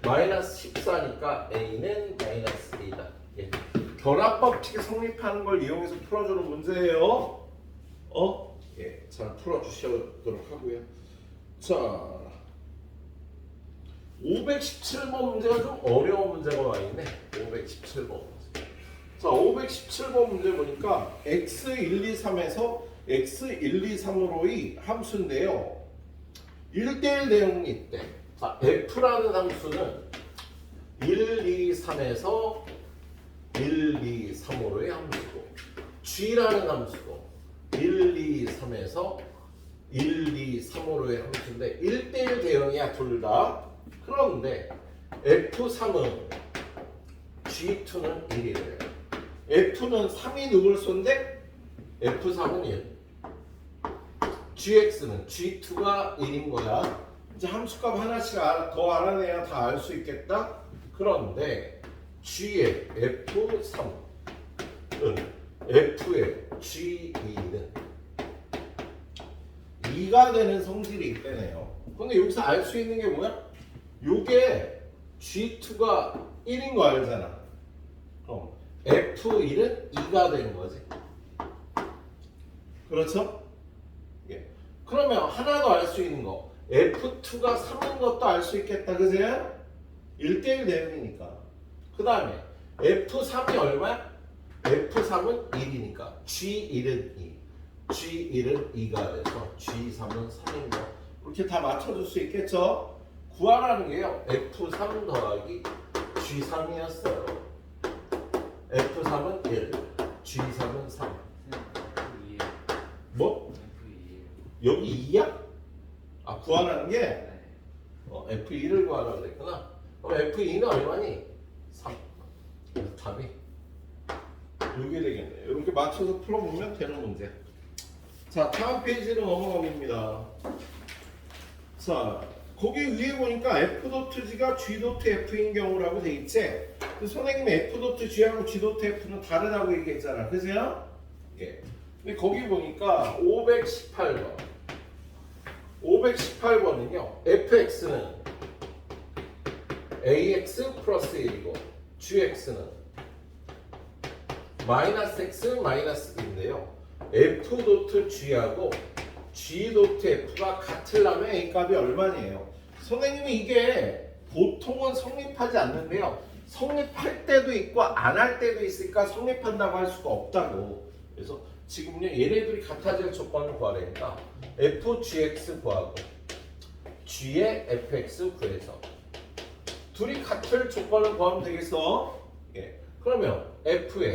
마이너스 14니까 A는 마이너스 2다. 예. 결합법칙이 성립하는 걸 이용해서 풀어주는 문제예요. 예, 잘 풀어주시도록 하고요. 자, 517번 문제가 좀 어려운 문제가 와 있네. 517번 문제. 자, 517번 문제 보니까 x123에서 x123으로의 함수인데요. 1대1 대응이 있대. 자, f라는 함수는 1, 2, 3에서 1, 2, 3으로의 함수고, g라는 함수도 1, 2, 3에서 1, 2, 3으로의 함수인데 1대1 대응이야, 둘 다. 그런데 F3은 G2는 1이래요. F는 3이 누굴 쏜데 F3은 1. GX는 G2가 1인 거야. 이제 함수값 하나씩 더 알아내야 다 알 수 있겠다. 그런데 G의 F3은 F의 G2는 2가 되는 성질이 있대네요. 근데 여기서 알 수 있는 게 뭐야? 요게 G2가 1인 거 알잖아. 그럼 F1은 2가 되는 거지. 그렇죠? 예. 그러면 하나 더 알 수 있는 거, F2가 3인 것도 알 수 있겠다. 그지? 1대1 대응이니까. 그 다음에 F3이 얼마야? F3은 1이니까 G1은 2, G1은 2가 돼서 G3은 3인 거. 이렇게 다 맞춰줄 수 있겠죠? 구하라는 게요, F3 더하기 G3이었어요. F3은 1, G3은 3. 뭐? 여기 2야? 아, 구하라는 게? F2를 구하라고 그랬구나. 그럼 F2는 얼마니? 3. 그래서 답이 이게 되겠네. 이렇게 맞춰서 풀어보면 되는 문제. 자, 다음 페이지로 넘어가봅니다. 자, 거기 위에 보니까 F.G가 G.F인 경우라고 돼 있지? 선생님이 F 도트 G하고 G 도트 F는 다르다고 얘기했잖아. 그죠? 예. 근데 거기 보니까 518번. 518번은요. fx는 ax 플러스 1이고 gx는 마이너스 x 마이너스 1인데요. f 도트 g하고 g 도트 f가 같으려면 a 값이 얼마니에요? 선생님이 이게 보통은 성립하지 않는데요. 성립할 때도 있고 안 할 때도 있으니까 성립한다고 할 수가 없다고. 그래서 지금요 얘네들이 같아질 조건을 구하려니까 fgx 구하고 g의 fx 구해서 둘이 같을 조건을 구하면 되겠어. 예. 그러면 f에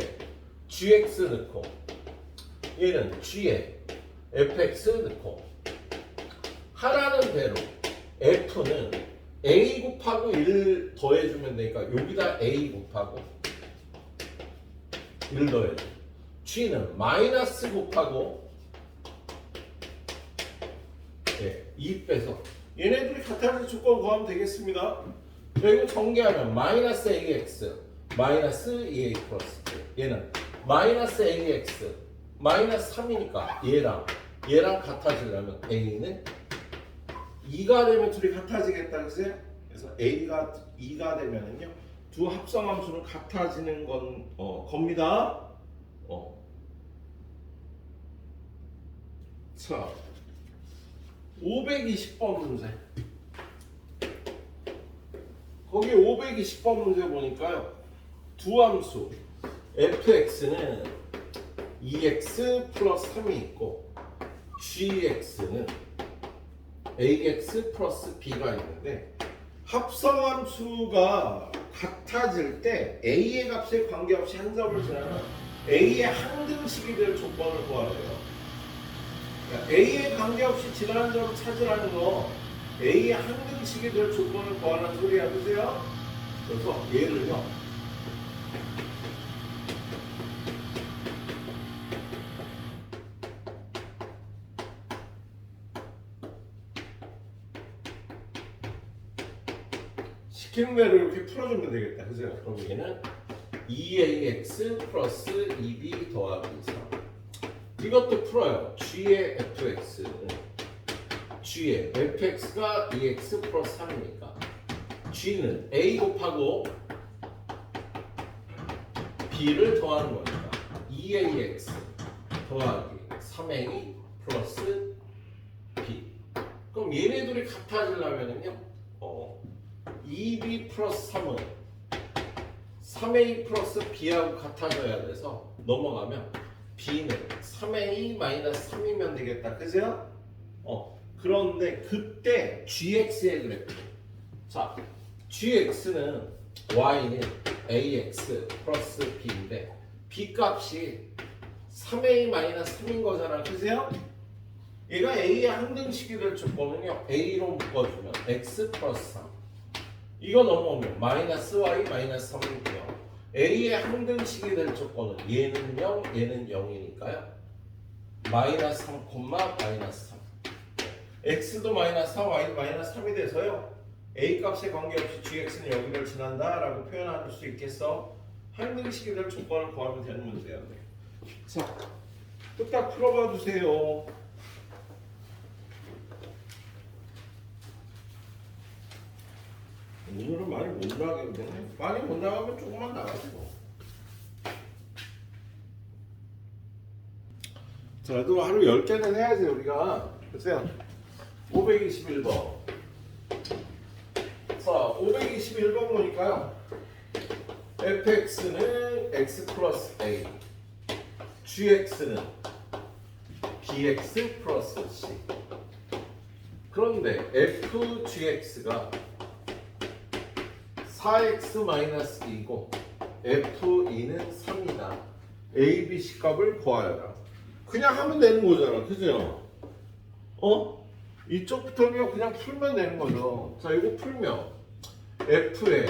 gx 넣고 얘는 g에 fx 넣고 하라는 대로 f는 a 곱하고 1 더해주면 되니까 여기다 a 곱하고 1 더해줘. g는 마이너스 곱하고 2 빼서 얘네들이 같아질 조건 구하면 되겠습니다. 그리고 전개하면 마이너스 ax 마이너스 2a 플러스 얘는 마이너스 ax 마이너스 3이니까 얘랑 같아지려면 a는 2가 되면 둘이 같아지겠다 그치? 그래서 a가 2가 되면은요 두 합성함수는 같아지는 겁니다. 자 520번 문제. 거기 520번 문제 보니까요 두 함수 fx는 2x 플러스 3이 있고 gx는 ax 플러스 b가 있는데 합성함수가 같아질 때 a의 값에 관계없이 한 점을 지나면 a의 항등식이 될 조건을 구하래요. 그러니까 a에 관계없이 지나는 점을 찾으라는 거 a의 항등식이 될 조건을 구하는 소리야. 그죠? 그래서 얘를요 시키는 대로 이렇게 풀어주면 되겠다. 그죠? 그럼 얘는 2ax 플러스 2b 더하기 3 이것도 풀어요. g의 fx는 g의 fx가 2x 플러스 3이니까 g는 a 곱하고 b를 더하는 거니까 2ax 더하기 3a 플러스 b 그럼 얘네들이 같아지려면은요 2b 플러스 3은 3a 플러스 b하고 같아져야 돼서 넘어가면 b는 3a 마이너스 3이면 되겠다. 그죠? 그런데 그때 gx의 그래프 자 gx는 y는 ax 플러스 b인데 b 값이 3a 마이너스 3인 거잖아. 그죠? 얘가 a의 항등식이 될 조건은요 a로 묶어주면 x 플러스 3 이거 넘어오면 마이너스 y 마이너스 3이고요. a의 항등식이 될 조건은 얘는 0, 얘는 0이니까요. 마이너스 3, 마이너스 3 x도 마이너스 4, y도 마이너스 3이 돼서요. a 값에 관계없이 gx는 여기를 지난다 라고 표현할 수 있겠어. 항등식이 될 조건을 구하면 되는 문제야. 자, 뚝딱 풀어봐 주세요. 오늘은 많이 못 나가겠네. 많이 못 나가면 조금만 나가지고. 자, 그래도 하루 10개는 해야지 우리가. 보세요. 521번. 자, 521번 보니까요. fx는 x 플러스 a, gx는 bx 플러스 c. 그런데 fgx가 4x 마이너스 2고 f2는 3이다. a, b, c 값을 구하여라. 그냥 하면 되는 거잖아. 그죠? 이쪽부터 그냥 풀면 되는 거죠. 자, 이거 풀면 f에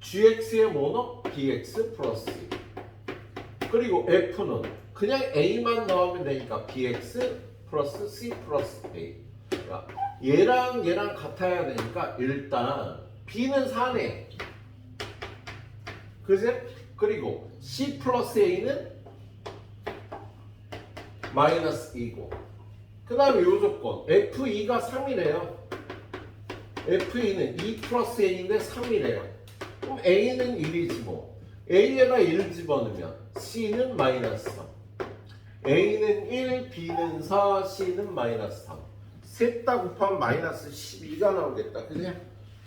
gx의 뭐노? bx 플러스 2. 그리고 f는 그냥 a만 넣으면 되니까 bx 플러스 c 플러스 a. 그러니까 얘랑 같아야 되니까 일단 b는 4네. 그지? 그리고 C 플러스 A는 마이너스 2고 그 다음에 요 조건 F2가 3이래요. F2는 2 플러스 A인데 3이래요. 그럼 A는 1이지 뭐. A에다 1 집어넣으면 C는 마이너스 3. A는 1, B는 4, C는 마이너스 3. 셋 다 곱하면 마이너스 12가 나오겠다.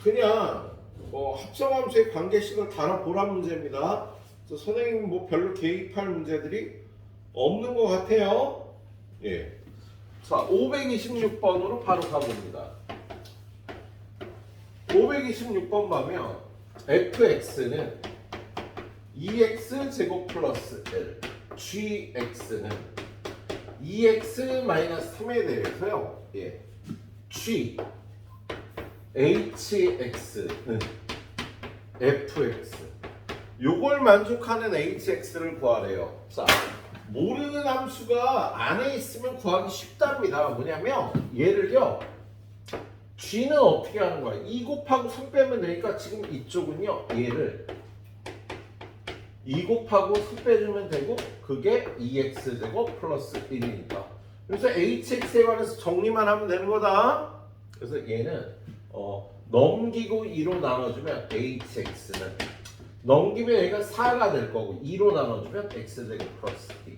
그냥 합성함수의 관계식을 달아보란 문제입니다. 그래서 선생님 뭐 별로 개입할 문제들이 없는 것 같아요. 예. 자, 526번으로 바로 가봅니다. 526번 가면 fx는 2x 제곱 플러스 1, gx는 2x 마이너스 3에 대해서요. 예. g hx는 fx 요걸 만족하는 hx를 구하래요. 자, 모르는 함수가 안에 있으면 구하기 쉽답니다. 뭐냐면 얘를요 g는 어떻게 하는 거야? 2 곱하고 3 빼면 되니까 지금 이쪽은요 얘를 2 곱하고 3 빼주면 되고 그게 2x제곱 플러스 1이니까 그래서 hx에 관해서 정리만 하면 되는 거다. 그래서 얘는 넘기고 2로 나눠주면 hx는 넘기면 얘가 4가 될 거고 2로 나눠주면 x제곱 플러스 2.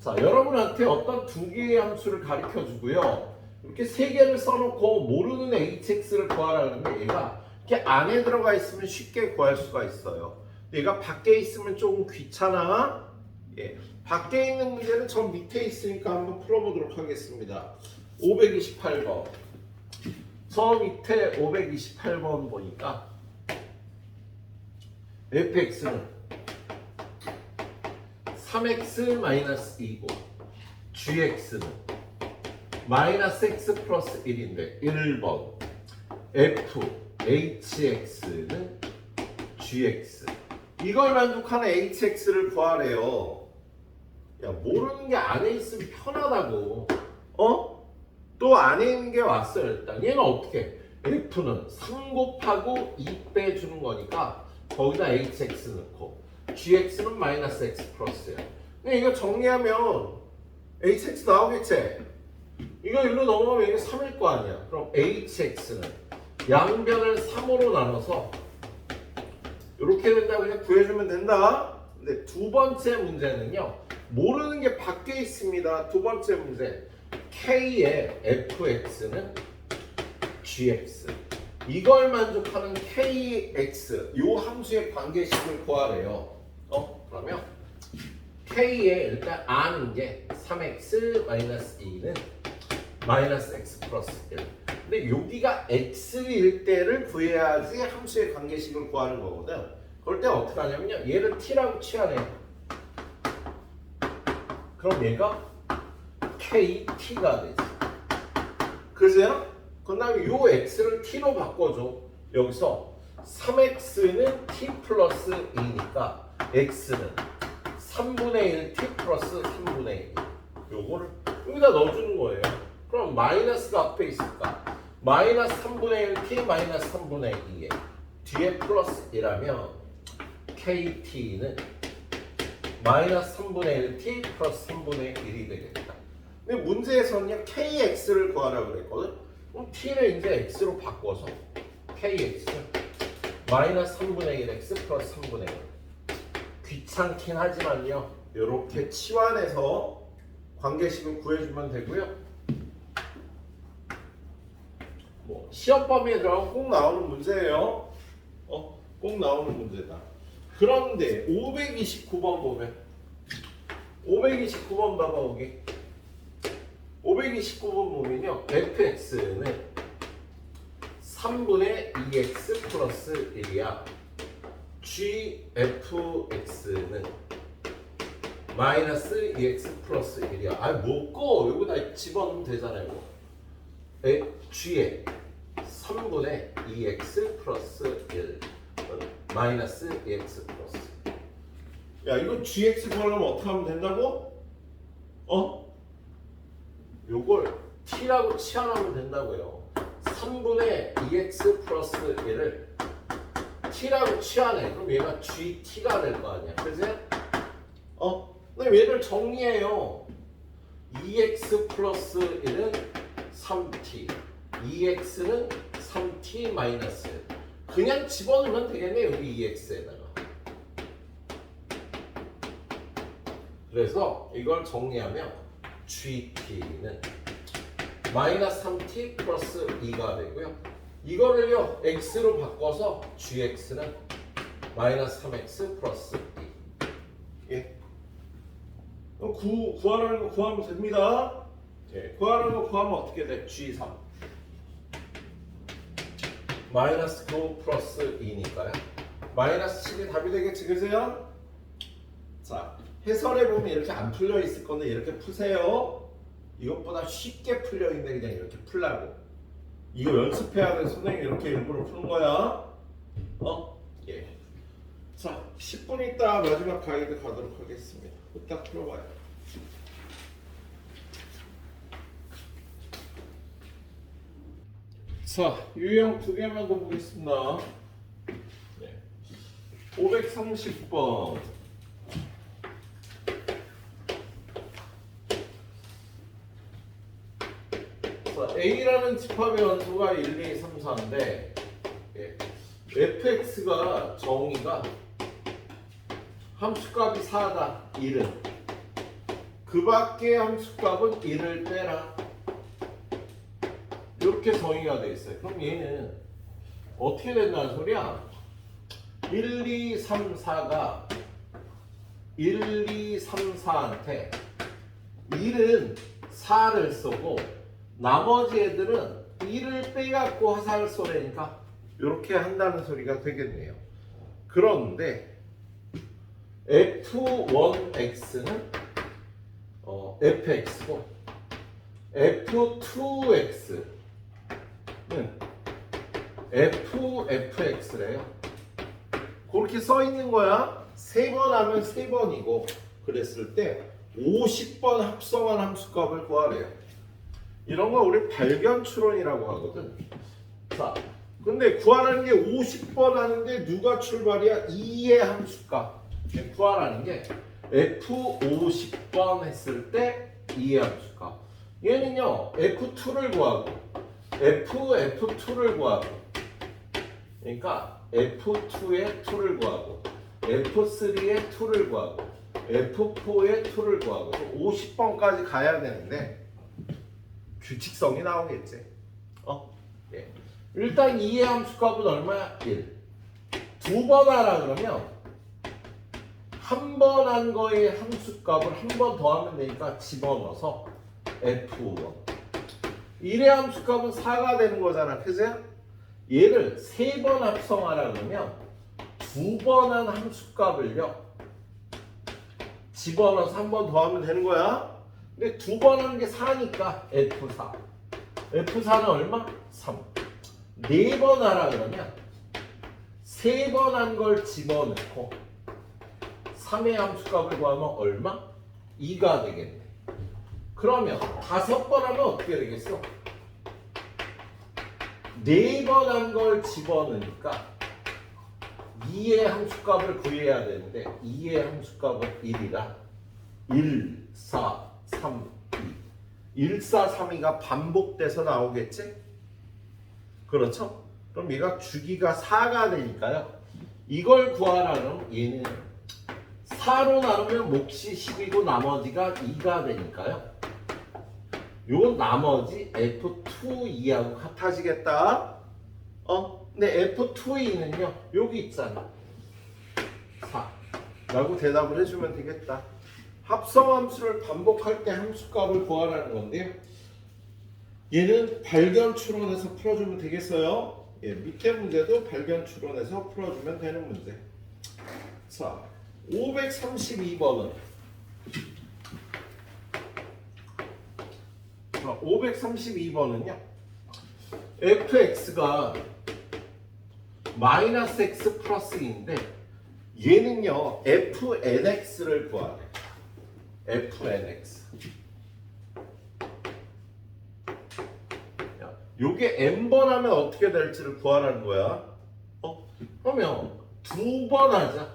자, 여러분한테 어떤 두 개의 함수를 가르쳐 주고요. 이렇게 세 개를 써놓고 모르는 hx를 구하라는 게 얘가 이렇게 안에 들어가 있으면 쉽게 구할 수가 있어요. 얘가 밖에 있으면 조금 귀찮아. 예. 밖에 있는 문제는 저 밑에 있으니까 한번 풀어보도록 하겠습니다. 528번. 저 밑에 528번 보니까 fx는 3x 마이너스 2고 gx는 마이너스 x 플러스 1인데 1번 f hx는 gx 이걸 만족하는 hx를 구하래요. 야, 모르는 게 안에 있으면 편하다고. 또 안에 있는 게 왔어요. 일단 얘는 어떻게 f는 3 곱하고 2 빼주는 거니까 거기다 hx 넣고 gx는 마이너스 x 플러스야. 근데 이거 정리하면 hx 나오겠지? 이거 일로 넘어가면 이게 3일 거 아니야. 그럼 hx는 양변을 3으로 나눠서 이렇게 된다고 그냥 구해주면 된다. 근데 두 번째 문제는요. 모르는 게 밖에 있습니다. 두 번째 문제. k의 fx는 gx. 이걸 만족하는 kx 요 함수의 관계식을 구하래요. 그러면 k의 일단 아는 게 3x 마이너스 2는 마이너스 x 플러스 1. 근데 여기가 x일 때를 구해야지 함수의 관계식을 구하는 거거든. 그럴 때 어떻게 하냐면요. 얘를 t라고 취하래요. 그럼 얘가 kt가 되지. 그죠? 그 다음에 요 x를 t로 바꿔줘. 여기서 3x는 t 플러스 2니까 x는 3분의 1 t 플러스 3분의 1. 요거를 여기다 넣어주는 거예요. 그럼 마이너스가 앞에 있을까? 마이너스 3분의 1 t 마이너스 3분의 2에 뒤에 플러스 1하면 kt는 마이너스 3분의 1 t 플러스 3분의 1이 되겠다. 근데 문제에서는요 kx를 구하라고 그랬거든. 그럼 t를 이제 x로 바꿔서 kx 마이너스 3분의 1 x 플러스 3분의 1. 귀찮긴 하지만요 이렇게 치환해서 관계식을 구해주면 되고요. 뭐 시험 범위에 들어가면 꼭 나오는 문제예요. 꼭 나오는 문제다. 그런데 529번 보면 529번 봐봐 여기 529번 보면요 fx는 3분의 2x 플러스 1이야. gfx는 마이너스 2x 플러스 1이야. 아 뭐고 여기다 집어넣으면 되잖아요. g에 3분의 2x 플러스 1 마이너스 2x 플러스. 야 이거 gx 구하려면 어떻게 하면 된다고? 요걸 t라고 치환하면 된다고요. 3분의 2x 플러스 1을 t라고 취하네. 그럼 얘가 gt가 될 거 아니야. 그지? 그럼 얘를 정리해요. 2x 플러스 1은 3t, 2x는 3t 마이너스 1. 그냥 집어넣으면 되겠네, 여기 2x에다가. 그래서 이걸 정리하면 gt는 마이너스 3t 플러스 2가 되고요. 이거를요 x로 바꿔서 gx는 마이너스 3x 플러스 2. 예. 구하라는 거 구하면 됩니다. 예. 구하라는 거 구하면 어떻게 돼? g3 마이너스 9 플러스 2니까요. 마이너스 7이 답이 되겠지, 그세요? 자, 해설해 보면 이렇게 안 풀려 있을 건데 이렇게 푸세요. 이것보다 쉽게 풀려 있는데 그냥 이렇게 풀라고. 이거 연습해야 돼. 선생님 이렇게 일부러 푸는 거야. 예. 자, 10분 있다 마지막 가이드 가도록 하겠습니다. 후딱 풀어봐요. 자, 유형 두 개만 더 보겠습니다. 네. 530번. A라는 집합의 원소가 1, 2, 3, 4인데 fx가 정의가 함수값이 4다. 1은 그 밖에 함수값은 1을 빼라. 이렇게 정의가 되어 있어요. 그럼 얘는 어떻게 된다는 소리야? 1, 2, 3, 4가 1, 2, 3, 4한테 1은 4를 쓰고 나머지 애들은 1을 빼갖고 화살을 쏘려니까 이렇게 한다는 소리가 되겠네요. 그런데 f1x는 fx고 f2x는 fx래요. 그렇게 써 있는 거야. 3번 하면 3번이고 그랬을 때 50번 합성한 함수값을 구하래요. 이런 거 우리 발견 추론이라고 하거든. 자, 근데 구하라는 게 50번 하는데 누가 출발이야? 2의 함수값. 구하라는 게 F50번 했을 때 2의 함수값. 얘는요, F2를 구하고, F2를 구하고, 그러니까 F2의 2를 구하고, F3의 2를 구하고, F4의 2를 구하고, 50번까지 가야 되는데, 규칙성이 나오겠지. 예. 일단 2의 함수값은 얼마야? 1. 2번 하라 그러면 한 번 한 거의 함수값을 한 번 더 하면 되니까 집어넣어서 F1. 1의 함수값은 4가 되는 거잖아. 그죠? 얘를 3번 합성하라 그러면 2번 한 함수값을요 집어넣어서 한 번 더 하면 되는 거야. 근데 2번 하는 게 4니까 F4. F4는 얼마? 3. 4번 하라 그러면 3번 한 걸 집어넣고 3의 함수값을 구하면 얼마? 2가 되겠네. 그러면 5번 하면 어떻게 되겠어? 4번 한 걸 집어넣으니까 2의 함수값을 구해야 되는데 2의 함수값은 1이라 1, 4, 3, 2. 1, 4, 3, 2가 반복돼서 나오겠지? 그렇죠? 그럼 얘가 주기가 4가 되니까요. 이걸 구하라 그러면 얘는 4로 나누면 몫이 10이고 나머지가 2가 되니까요. 요 나머지 F2, 2하고 같아지겠다. 근데 F2, 2는요. 여기 있잖아. 4 라고 대답을 해주면 되겠다. 합성함수를 반복할 때 함수값을 구하라는 건데요. 얘는 발견 추론에서 풀어주면 되겠어요. 예, 밑에 문제도 발견 추론에서 풀어주면 되는 문제. 자, 532번은 532번은요. fx가 마이너스 x 플러스 2인데 얘는요. fnx를 구하래. fnx. 요게 n번 하면 어떻게 될지를 구하라는 거야. 그러면 두 번 하자.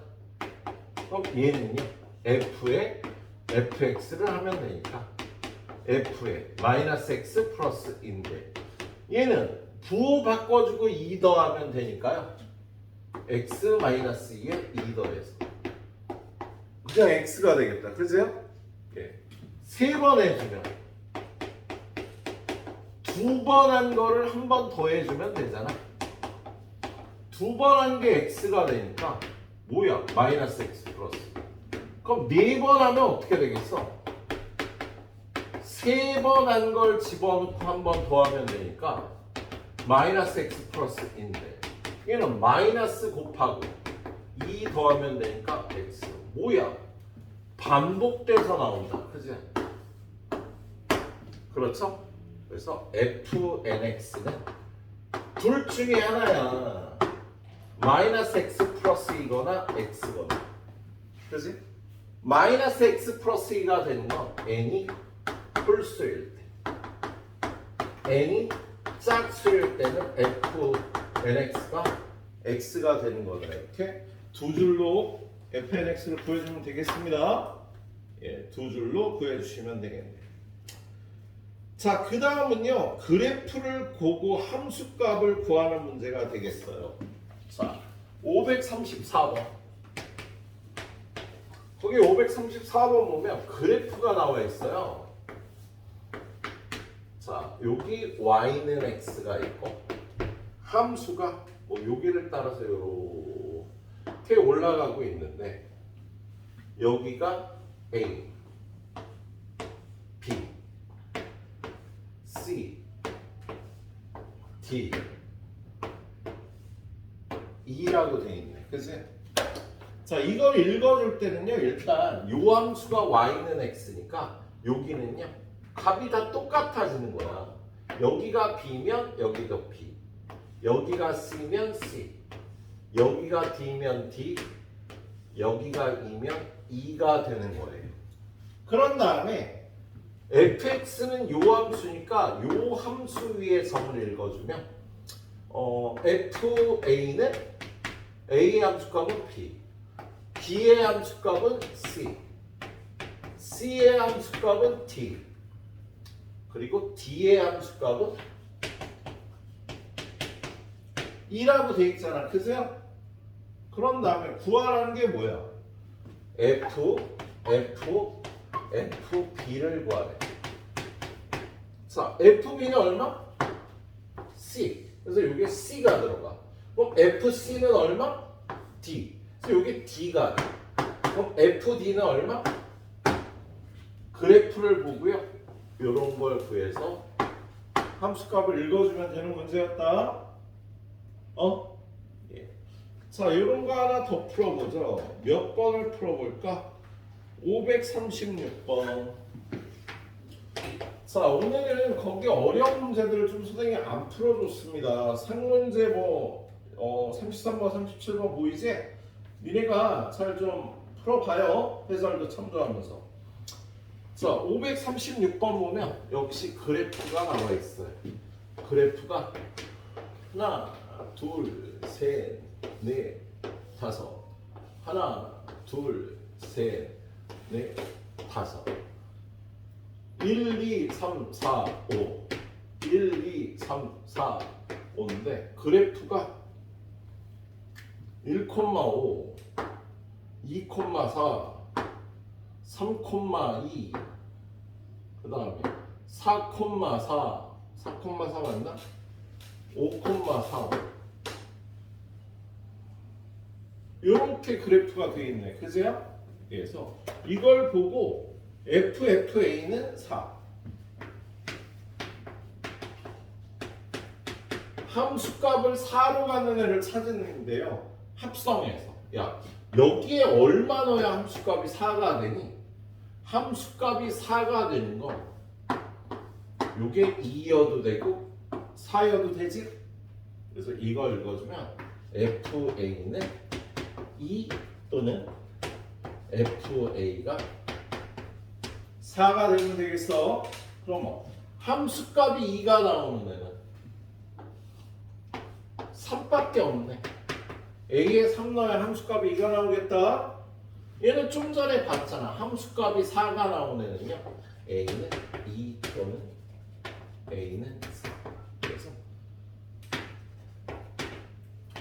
그럼 얘는요 f에 fx를 하면 되니까 f에 마이너스 x 플러스 인데 얘는 부호 바꿔주고 2 더하면 되니까요 x 마이너스 2에 2 더해서 그냥 x가 되겠다. 그죠? 예. 세 번 해주면 두 번 한 거를 한 번 더 해주면 되잖아. 두 번 한 게 x가 되니까 뭐야? 마이너스 x 플러스. 그럼 네 번 하면 어떻게 되겠어? 세 번 한 걸 집어넣고 한 번 더 하면 되니까 마이너스 x 플러스인데 얘는 마이너스 곱하고 2 더하면 되니까 x. 뭐야? 반복돼서 나온다. 그지? 그렇죠? 그래서 fnx는 둘 중에 하나야. 마이너스 x 플러스 이거나 x거나. 그지? 마이너스 x 플러스 2가 되는 건 n이 홀수일 때. n이 짝수일 때는 fnx가 x가 되는 거다. 이렇게 두 줄로 fnx를 구해주면 되겠습니다. 예, 두 줄로 구해주시면 되겠네요. 자, 그 다음은요 그래프를 보고 함수값을 구하는 문제가 되겠어요. 자, 534번. 거기 534번 보면 그래프가 나와 있어요. 자, 여기 y는 x가 있고 함수가 뭐 여기를 따라서 이렇게 올라가고 있는데 여기가 a, b, c, d, e라고 돼 있네. 그치? 자, 이걸 읽어줄 때는요 일단 요 함수가 y는 x니까 여기는요 값이 다 똑같아지는 거야. 여기가 b면 여기도 b, 여기가 c면 c, 여기가 d면 d, 여기가 e면 e가 되는 거예요. 그런 다음에 fx는 요 함수니까 요 함수 위에 점을 읽어주면 fa는 a의 함수값은 b, b의 함수값은 c, c의 함수값은 d, 그리고 d의 함수값은 2라고 돼 있잖아. 그죠? 그런 다음에 구하라는 게 뭐야? fb를 구하래. 자, fb는 얼마? c. 그래서 여기에 c가 들어가. 그럼 fc는 얼마? d. 그래서 여기 d가 돼. 그럼 fd는 얼마? 그래프를 보고요. 이런 걸 구해서 함수값을 읽어주면 되는 문제였다. 예. 자, 이런 거 하나 더 풀어보죠. 몇 번을 풀어볼까? 536번. 자, 오늘은 거기 어려운 문제들을 좀 선생님이 안 풀어줬습니다. 상문제 뭐 33번, 37번 보이지? 니네가 잘 좀 풀어봐요. 해설도 참조하면서. 자, 536번 보면 역시 그래프가 나와 있어요. 그래프가 하나, 둘, 셋, 넷, 다섯. 하나, 둘, 셋, 넷, 다섯. 1, 2, 3, 4, 5. 1, 2, 3, 4, 5인데 그래프가 1,5, 2,4, 3,2, 그 다음에 4,4, 4,4 맞나? 5,4 이렇게 그래프가 되어 있네. 그죠? 그래서 이걸 보고 FFA는 4. 함수값을 4로 가는 애를 찾는데요. 합성해서. 야, 여기에 얼마 넣어야 함수값이 4가 되니? 함수값이 4가 되는 건 요게 2여도 되고 4여도 되지? 그래서 이걸 읽어주면 FA는 2 또는 FA가 4가 되면 되겠어. 그러면 함수값이 2가 나오는 애는 3밖에 없네. A에 3 넣어야 함수값이 2가 나오겠다. 얘는 좀 전에 봤잖아. 함수값이 4가 나오는 애는요. A는 2 또는 A는 4. 그래서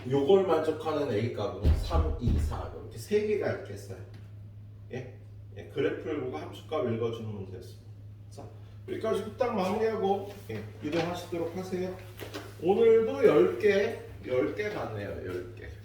요걸 만족하는 A 값은 3, 2, 4 이렇게 세 개가 있겠어요. 예? 예, 그래프를 보고 함수값 읽어주는 문제였습니다. 자, 여기까지 딱 마무리하고 예, 이동하시도록 하세요. 오늘도 10개 갔네요. 10개.